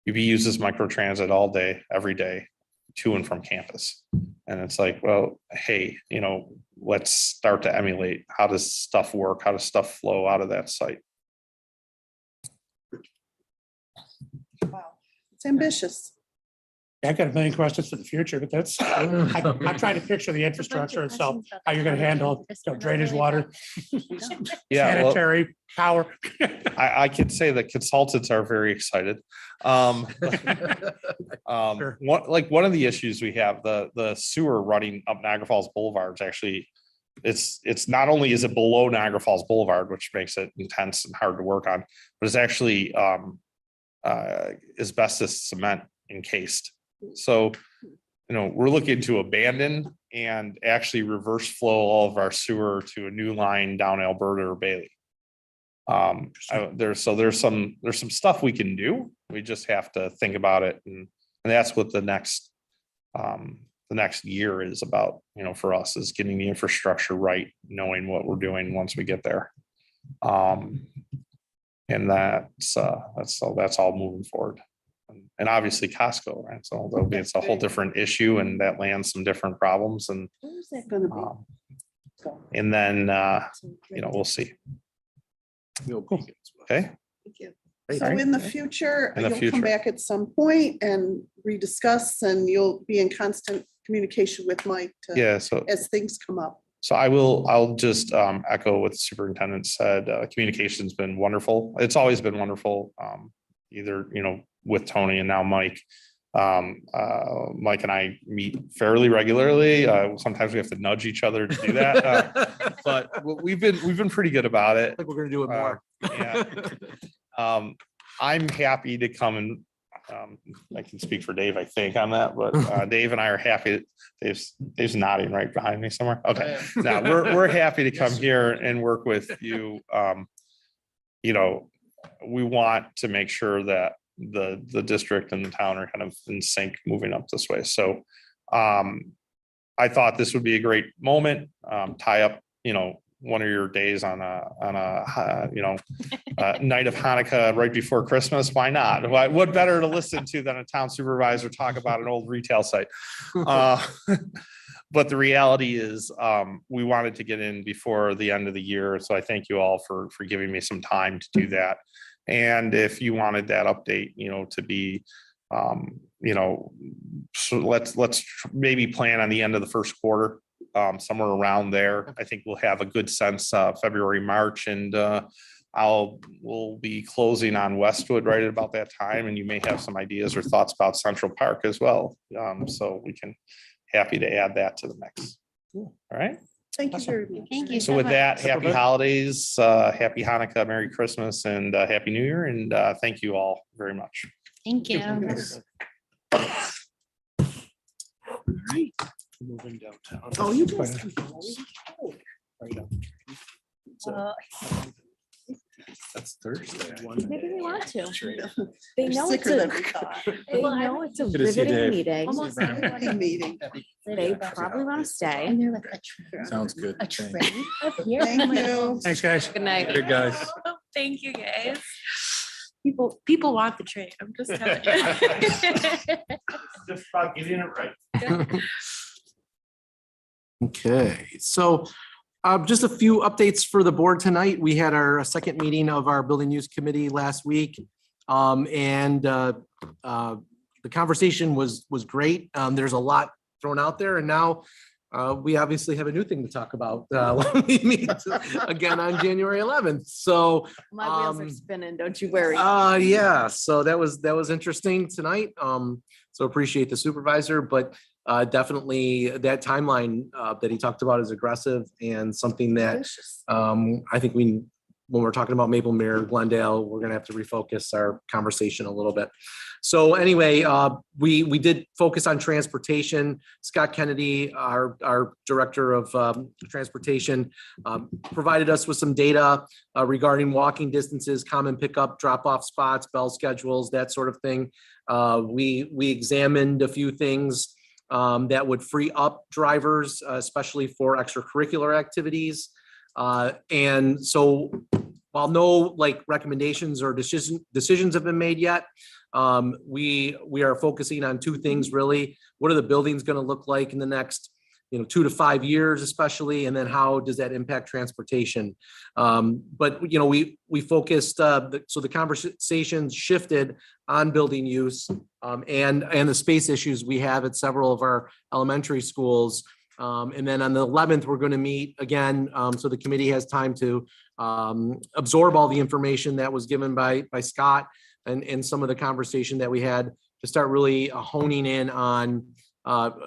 UB uses micro transit all day, every day, to and from campus. And it's like, well, hey, let's start to emulate. How does stuff work? How does stuff flow out of that site? Wow, it's ambitious. I've got a million questions for the future, but that's, I'm trying to picture the infrastructure itself, how you're gonna handle drainage, water, Yeah, well, sanitary, power. I could say that consultants are very excited. One of the issues we have, the sewer running up Niagara Falls Boulevard is actually, it's not only is it below Niagara Falls Boulevard, which makes it intense and hard to work on, but it's actually asbestos cement encased. So, we're looking to abandon and actually reverse flow all of our sewer to a new line down Alberta or Bailey. There's some stuff we can do. We just have to think about it, and that's what the next year is about. For us, is getting the infrastructure right, knowing what we're doing once we get there, and that's all moving forward. And obviously Costco, right? So it's a whole different issue, and that lands some different problems, and Where's that gonna be? and then we'll see. Okay. Thank you. So Great. in the future, In the you'll future. come back at some point and rediscuss, and you'll be in constant communication with Mike Yeah. So as things come up. I'll just echo what the superintendent said. Communication's been wonderful. It's always been wonderful. Either, with Tony and now Mike. Mike and I meet fairly regularly. Sometimes we have to nudge each other to do that. But we've been pretty good about it. I think we're gonna do it more. Yeah. I'm happy to come and I can speak for Dave, I think, on that, but Dave and I are happy. Dave's nodding right behind me somewhere. Okay. Now we're happy to come here and work with you. We want to make sure that the district and the town are kind of in sync moving up this way. So I thought this would be a great moment, tie up, one of your days on a night of Hanukkah right before Christmas. Why not? What better to listen to than a town supervisor talk about an old retail site? But the reality is we wanted to get in before the end of the year. So I thank you all for giving me some time to do that. And if you wanted that update, to be, you know, so let's maybe plan on the end of the first quarter, somewhere around there. I think we'll have a good sense, February, March, and we'll be closing on Westwood right at about that time, and you may have some ideas or thoughts about Central Park as well. So we can, happy to add that to the mix. All right. Thank you very much. Thank you So with that, happy Supervisor. holidays, happy Hanukkah, Merry Christmas, and Happy New Year, and thank you all very much. Thank you. Moving downtown. Oh, you just. That's Thursday. Maybe they want to. You're They know it's sicker a, than we thought. they know it's a Good to see you, riveting Dave. meeting. Almost Big everybody. meeting. They probably want to stay. And they're like a trend. Sounds good. A Thanks. trend up here. Thank I'm like, you. Thanks, guys. Good night. Good guys. Thank you, guys. People want the trade. I'm just telling you. Just about getting it right. Okay, so just a few updates for the board tonight. We had our second meeting of our building use committee last week. And the conversation was great. There's a lot thrown out there, and now we obviously have a new thing to talk about when we meet again on January 11th. So My wheels are spinning, don't you worry. yeah, so that was interesting tonight. So appreciate the supervisor, but definitely that timeline that he talked about is aggressive and something that I think when we're talking about Maple Mirror, Glendale, we're gonna have to refocus our conversation a little bit. So anyway, we did focus on transportation. Scott Kennedy, our director of transportation, provided us with some data regarding walking distances, common pickup, drop-off spots, bell schedules, that sort of thing. We examined a few things that would free up drivers, especially for extracurricular activities. And so while no recommendations or decisions have been made yet, we are focusing on two things really. What are the buildings going to look like in the next 2 to 5 years, especially, and then how does that impact transportation? But we focused, so the conversation shifted on building use and the space issues we have at several of our elementary schools. And then on the 11th, we're going to meet again, so the committee has time to absorb all the information that was given by Scott and some of the conversation that we had to start really honing in on,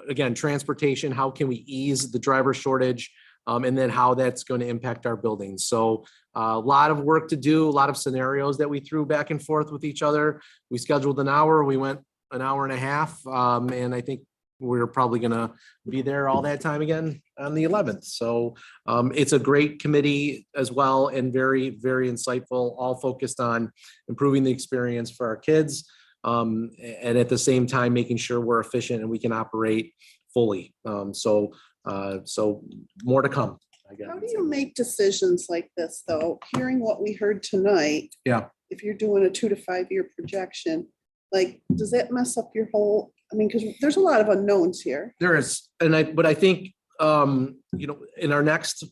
again, transportation, how can we ease the driver shortage, and then how that's going to impact our buildings. So a lot of work to do, a lot of scenarios that we threw back and forth with each other. We scheduled an hour, we went an hour and a half, and I think we're probably going to be there all that time again on the 11th. So it's a great committee as well, and very, very insightful, all focused on improving the experience for our kids. And at the same time, making sure we're efficient and we can operate fully. So more to come, I guess. How do you make decisions like this, though? Hearing what we heard tonight. Yeah. If you're doing a 2 to 5 year projection, does that mess up your whole, because there's a lot of unknowns here. There is, but I think, in our next,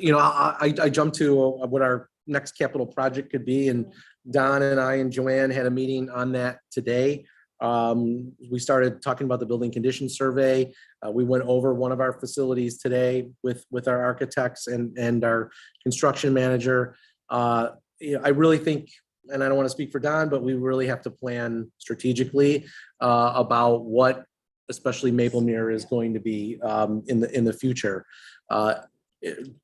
I jumped to what our next capital project could be, and Don and I and Joanne had a meeting on that today. We started talking about the building condition survey. We went over one of our facilities today with our architects and our construction manager. I really think, and I don't want to speak for Don, but we really have to plan strategically about what especially Maple Mirror is going to be in the future.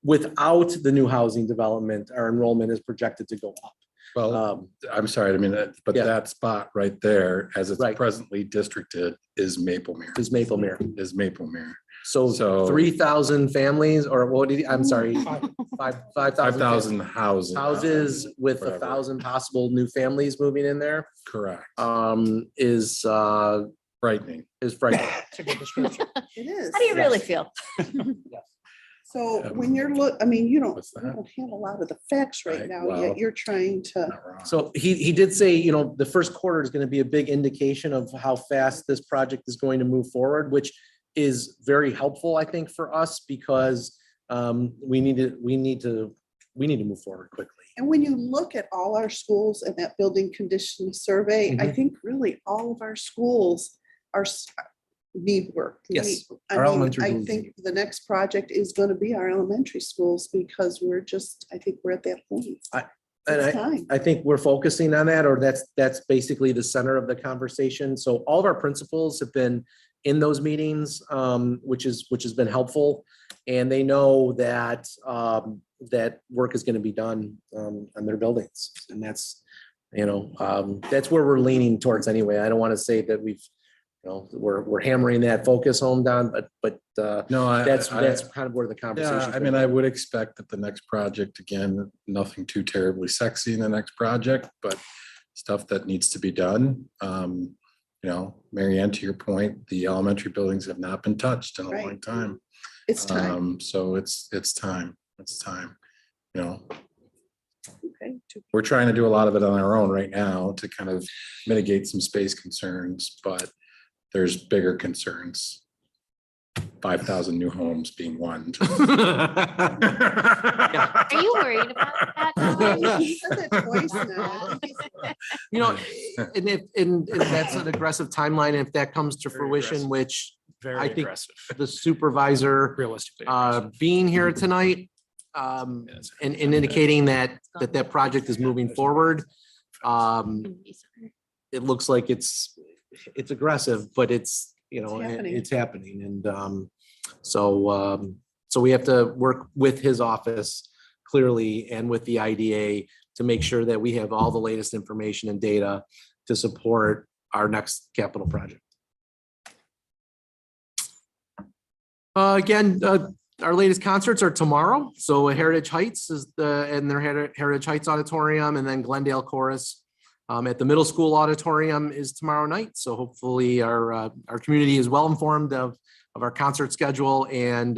Without the new housing development, our enrollment is projected to go up. Well, I'm sorry, but Yeah. that spot right there, as it's Right. presently districted, is Maple Mirror. Is Maple Mirror. Is Maple Mirror. So So- 3,000 families, or what did I'm sorry, 5,000 5,000 houses. houses with Whatever. 1,000 possible new families moving in there, Correct. is Frightening. frightening. That's a good description. It is. How do you really feel? So when you're you don't What's that? have a lot of the facts right Right, now, well- yet you're trying to. Not wrong. So he did say, the first quarter is going to be a big indication of how fast this project is going to move forward, which is very helpful, I think, for us, because we need to we need to move forward quickly. And when you look at all our schools and that building condition survey, I Mhm. think really all of our schools are need work. Yes, I our mean, elementary I buildings think need- the next project is going to be our elementary schools because I think we're at that point. And It's time. I think we're focusing on that, or that's basically the center of the conversation. So all of our principals have been in those meetings, which has been helpful. And they know that, that work is going to be done, on their buildings. And that's, that's where we're leaning towards anyway. I don't want to say that we're hammering that focus home, Don, but No, that's kind of where the conversation. Yeah, I mean, I would expect that the next project, again, nothing too terribly sexy in the next project, but stuff that needs to be done. Mary Ann, to your point, the elementary buildings have not been touched in a long Right. time. It's time. So it's time. It's time. Okay. We're trying to do a lot of it on our own right now to kind of mitigate some space concerns, but there's bigger concerns. 5,000 new homes being one. Are you worried about that? Dawn? He said that twice now. And that's an aggressive timeline. If that comes to Very fruition, aggressive. which Very I think aggressive, the supervisor realistically. being here tonight, and indicating that project is moving forward. It looks like it's aggressive, but it's happening. it's happening. And so we have to work with his office clearly and with the IDA to make sure that we have all the latest information and data to support our next capital project. Again, our latest concerts are tomorrow. So Heritage Heights is in their Heritage Heights Auditorium, and then Glendale Chorus at the middle school auditorium is tomorrow night. So hopefully our community is well informed of our concert schedule, and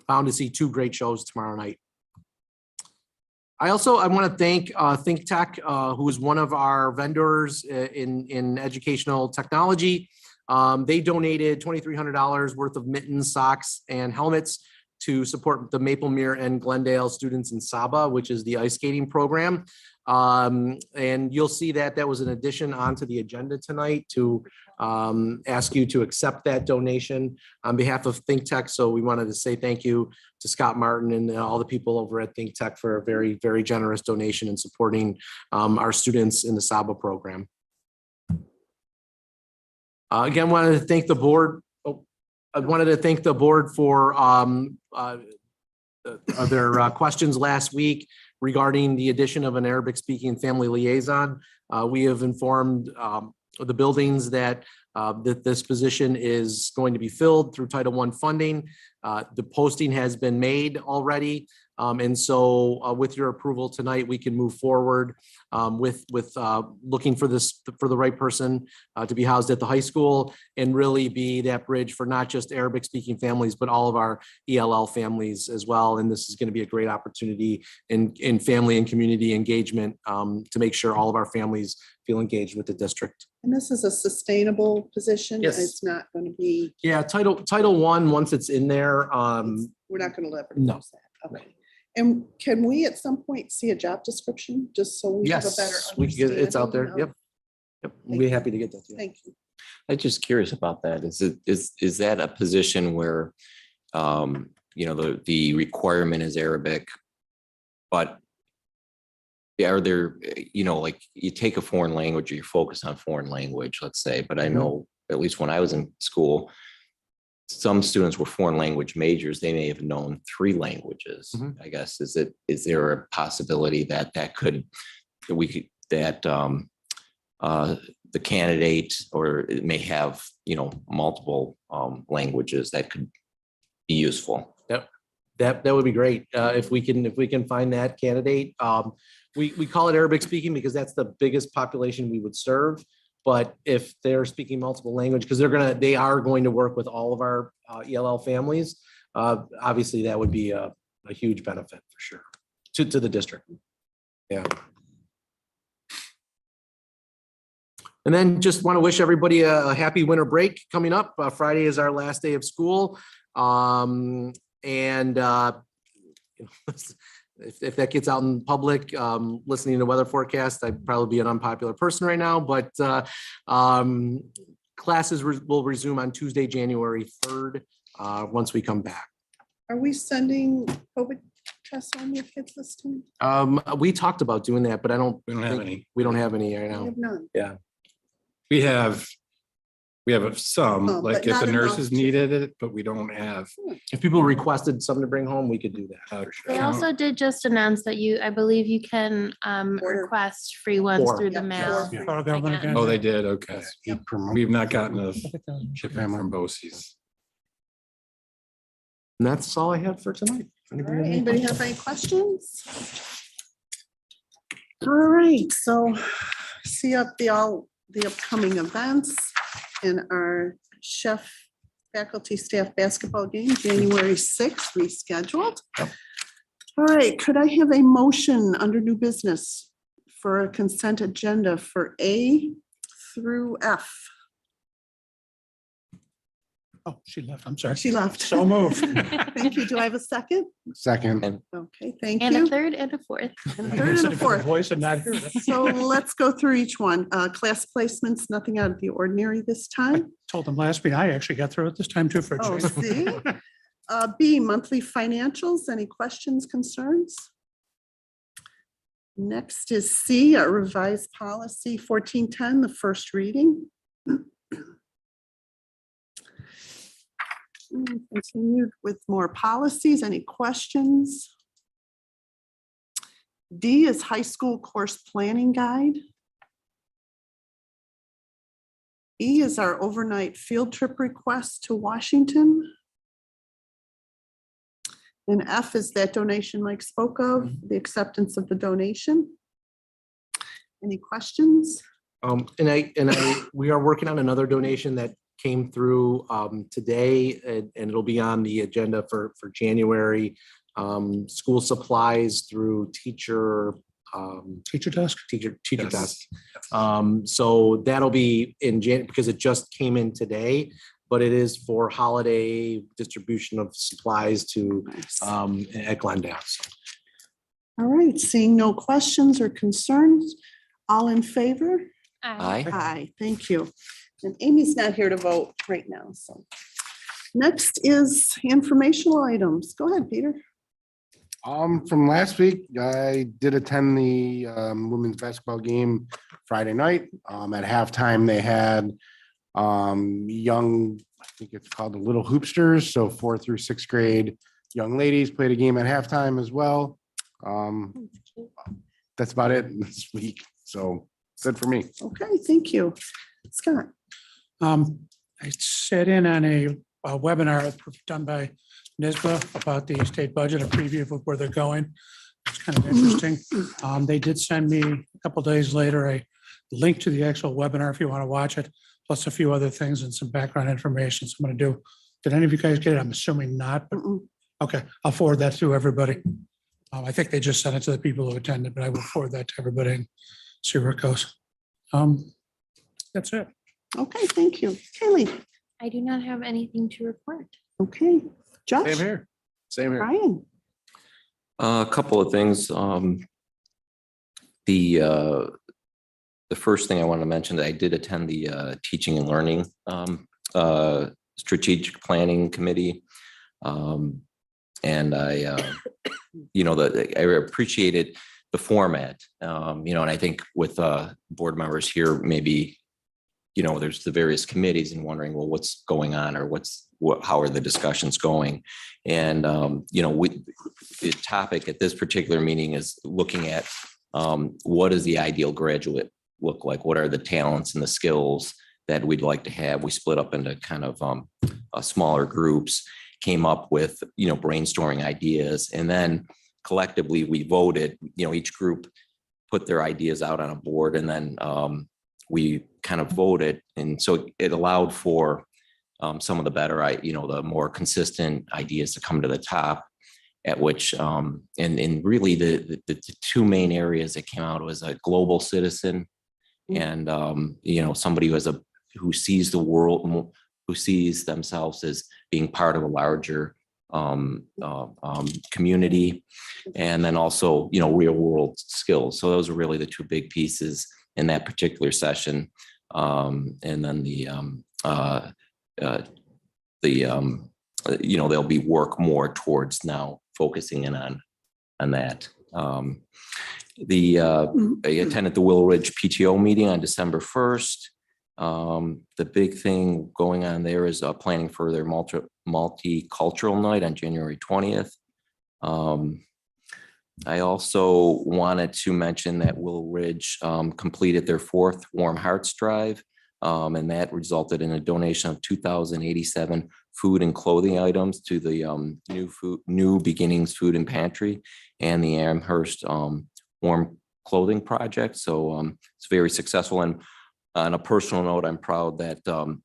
bound to see 2 great shows tomorrow night. I want to thank Think Tech, who is one of our vendors in educational technology. They donated $2,300 worth of mittens, socks, and helmets to support the Maplemere and Glendale students in Saba, which is the ice skating program. And you'll see that was an addition onto the agenda tonight to ask you to accept that donation on behalf of Think Tech. So we wanted to say thank you to Scott Martin and all the people over at Think Tech for a very, very generous donation and supporting our students in the Saba program. Again, wanted to thank the board. I wanted to thank the board for their questions last week regarding the addition of an Arabic speaking family liaison. We have informed the buildings that this position is going to be filled through Title I funding. The posting has been made already. And so with your approval tonight, we can move forward with looking for the right person to be housed at the high school and really be that bridge for not just Arabic speaking families, but all of our ELL families as well. And this is going to be a great opportunity in family and community engagement to make sure all of our families feel engaged with the district. And this is a sustainable position. Yes. It's not going to be, Yeah, Title I, once it's in there, we're not going to leverage No. that. Okay. And can we at some point see a job description, just so we have a better yes, we can get it's out there. understanding Yep. of- We'll be happy to get that. to you. Thank you. I'm just curious about that. Is that a position where, the requirement is Arabic, but are there, like you take a foreign language or you focus on foreign language, let's say, but I know at least when I was in school, some students were foreign language majors. They may have known 3 languages. Mhm. I guess, is there a possibility that the candidate or it may have, multiple languages that could be useful? That would be great. If we can find that candidate. We call it Arabic speaking because that's the biggest population we would serve. But if they're speaking multiple language, because they are going to work with all of our ELL families, obviously that would be a huge benefit for sure to the district. Yeah. And then just want to wish everybody a happy winter break coming up. Friday is our last day of school. if that gets out in public, listening to weather forecast, I'd probably be an unpopular person right now, but classes will resume on Tuesday, January 3rd, once we come back. Are we sending COVID tests on your kids this time? We talked about doing that, but I don't. We don't have think- any. We don't have any right I now. have none. We have some, Oh, like but if not the enough nurses to- needed it, but we don't have. If people requested something to bring home, we could do that. They also did just announce that I believe you can Order. request free ones Four. through the Yeah, mail. four. Federal government Again. again. Oh, they did, okay. We've not gotten a I think that was- ship from BOCES. And that's all I had for tonight. All right, anybody have any questions? All right, so see up the upcoming events in our chef faculty staff basketball game, January 6th, rescheduled. All right, could I have a motion under new business for a consent agenda for A through F? Oh, she left. I'm sorry. She left. So moved. Thank you. Do I have a second? Second. Okay, thank And a you. third and a fourth. And a I third guess and a if the fourth. Voice and not hear it. So let's go through each one. Class placements, nothing out of the ordinary this time. Told them last week, I actually got through it this time too for a Oh, change. see? B, monthly financials. Any questions, concerns? Next is C, a revised policy 1410, the first reading. Continued with more policies. Any questions? D is high school course planning guide. E is our overnight field trip request to Washington. And F is that donation Mike spoke of, the acceptance of the donation. Any questions? We are working on another donation that came through today, and it'll be on the agenda for January. School supplies through teacher Teacher desk. teacher Yes. desk. So that'll be in because it just came in today, but it is for holiday distribution of supplies to Nice. at Glendale. So All right, seeing no questions or concerns, all in favor? Aye. Aye, thank you. And Amy's not here to vote right now, so. Next is informational items. Go ahead, Peter. From last week, I did attend the women's basketball game Friday night. At halftime, they had young, I think it's called the Little Hoopsters, so 4th through 6th grade young ladies played a game at halftime as well. That's about it this week. So good for me. Okay, thank you. Scott. I sat in on a webinar done by NISBA about the state budget, a preview of where they're going. It's kind of interesting. They did send me a couple days later a link to the actual webinar if you want to watch it, plus a few other things and some background information. So I'm going to do. Did any of you guys get it? I'm assuming not, but Mm-mm. okay, I'll forward that to everybody. I think they just sent it to the people who attended, but I will forward that to everybody and see where it goes. That's it. Okay, thank you. Kaylee. I do not have anything to report. Okay, Josh. Same here. Same here. Brian. A couple of things. The first thing I want to mention that I did attend the teaching and learning strategic planning committee. And I, I appreciated the format, and I think with board members here, maybe, there's the various committees and wondering, well, what's going on or how are the discussions going? And, the topic at this particular meeting is looking at what does the ideal graduate look like? What are the talents and the skills that we'd like to have? We split up into kind of smaller groups, came up with, brainstorming ideas, and then collectively we voted, each group put their ideas out on a board, and then we kind of voted. And so it allowed for some of the better, the more consistent ideas to come to the top, at which, and really the two main areas that came out was a global citizen and, somebody who sees the world, who sees themselves as being part of a larger community, and then also, real world skills. So those are really the two big pieces in that particular session. And then there'll be work more towards now focusing in on that. I attended the Willow Ridge PTO meeting on December 1st. The big thing going on there is planning for their multicultural night on January 20th. I also wanted to mention that Willow Ridge completed their 4th Warm Hearts Drive, and that resulted in a donation of 2,087 food and clothing items to the New Beginnings Food and Pantry and the Amherst Warm Clothing Project. So it's very successful. And on a personal note, I'm proud that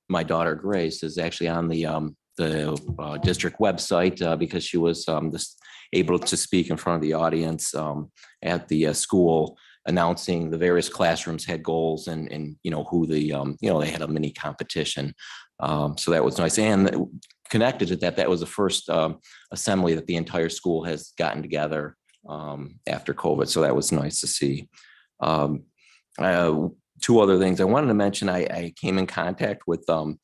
my daughter Grace is actually on the district website because she was able to speak in front of the audience at the school, announcing the various classrooms had goals and who they had a mini competition. So that was nice. And connected to that, that was the first assembly that the entire school has gotten together after COVID. So that was nice to see. Two other things I wanted to mention. I came in contact with 2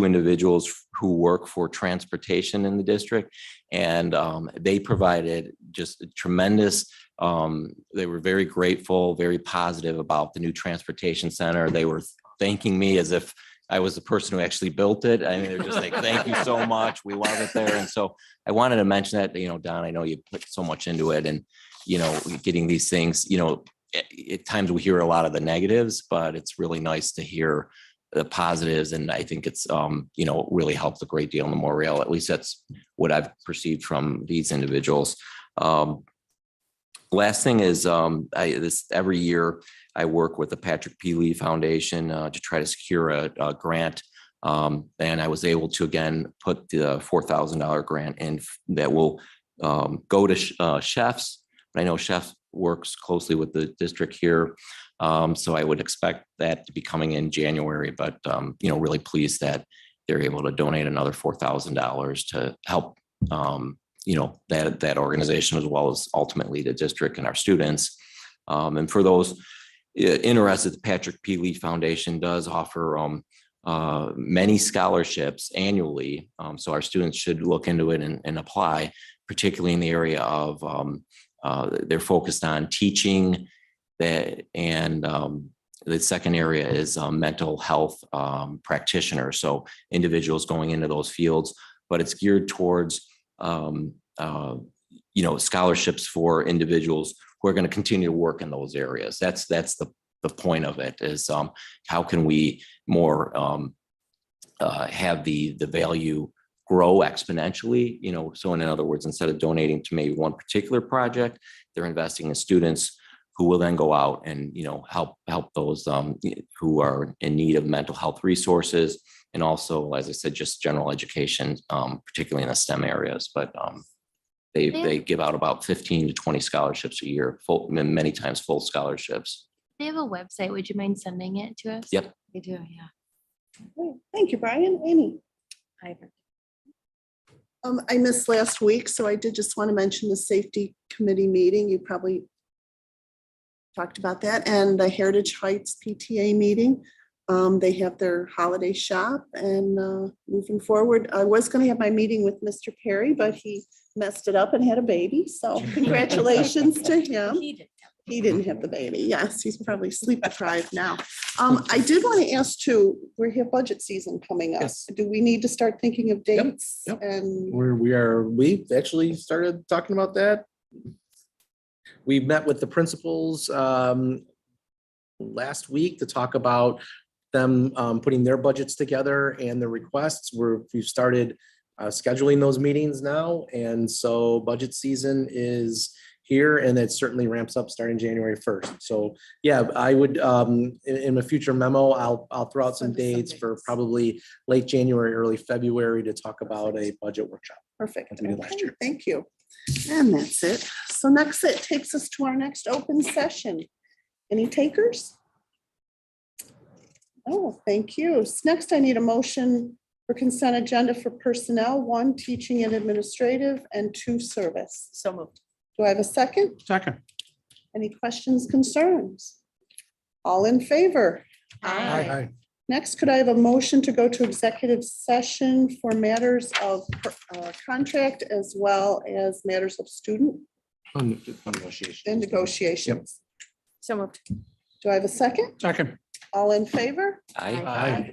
individuals who work for transportation in the district, and they provided just a tremendous, they were very grateful, very positive about the new transportation center. They were thanking me as if I was the person who actually built it. I mean, they're just like, thank you so much. We love it there. And so I wanted to mention that, Don, I know you put so much into it, and, getting these things, at times we hear a lot of the negatives, but it's really nice to hear the positives. And I think it's, really helped a great deal in the Memorial. At least that's what I've perceived from these individuals. Last thing is every year I work with the Patrick P. Lee Foundation to try to secure a grant. And I was able to, again, put the $4,000 grant in that will go to chefs. I know Chef works closely with the district here. So I would expect that to be coming in January, but, really pleased that they're able to donate another $4,000 to help, that organization, as well as ultimately the district and our students. And for those interested, the Patrick P. Lee Foundation does offer many scholarships annually. So our students should look into it and apply, particularly in the area of they're focused on teaching that, and the second area is mental health practitioners. So individuals going into those fields, but it's geared towards scholarships for individuals who are going to continue to work in those areas. That's the point of it, is how can we more have the value grow exponentially, so in other words, instead of donating to maybe one particular project, they're investing in students who will then go out and, help those who are in need of mental health resources. And also, as I said, just general education, particularly in the STEM areas. But they give out about 15 to 20 scholarships a year, many times full scholarships. They have a website. Would you mind sending it to us? Yep. They do, yeah. Thank you, Brian. Amy? I missed last week, so I did just want to mention the safety committee meeting. You probably talked about that, and the Heritage Heights PTA meeting. They have their holiday shop, and moving forward, I was going to have my meeting with Mr. Perry, but he messed it up and had a baby. So congratulations to him. He didn't have the baby. Yes, he's probably sleep deprived now. I did want to ask too, we have budget season coming up. Yes. Do we need to start thinking of dates? Yep. And We've actually started talking about that. We met with the principals last week to talk about them putting their budgets together and the requests. We've started scheduling those meetings now. And so budget season is here, and it certainly ramps up starting January 1st. So yeah, I would in a future memo, I'll throw out some dates for probably late January, early February to talk about a budget workshop. perfect. As we did last Okay, year. thank you. And that's it. So next, it takes us to our next open session. Any takers? Oh, thank you. Next, I need a motion For consent agenda for personnel, 1, teaching and administrative, and 2, service. So moved. Do I have a second? Second. Any questions, concerns? All in favor? Aye. Next, could I have a motion to go to executive session for matters of contract as well as matters of student and negotiations? So moved. Do I have a second? Second. All in favor? I. Aye.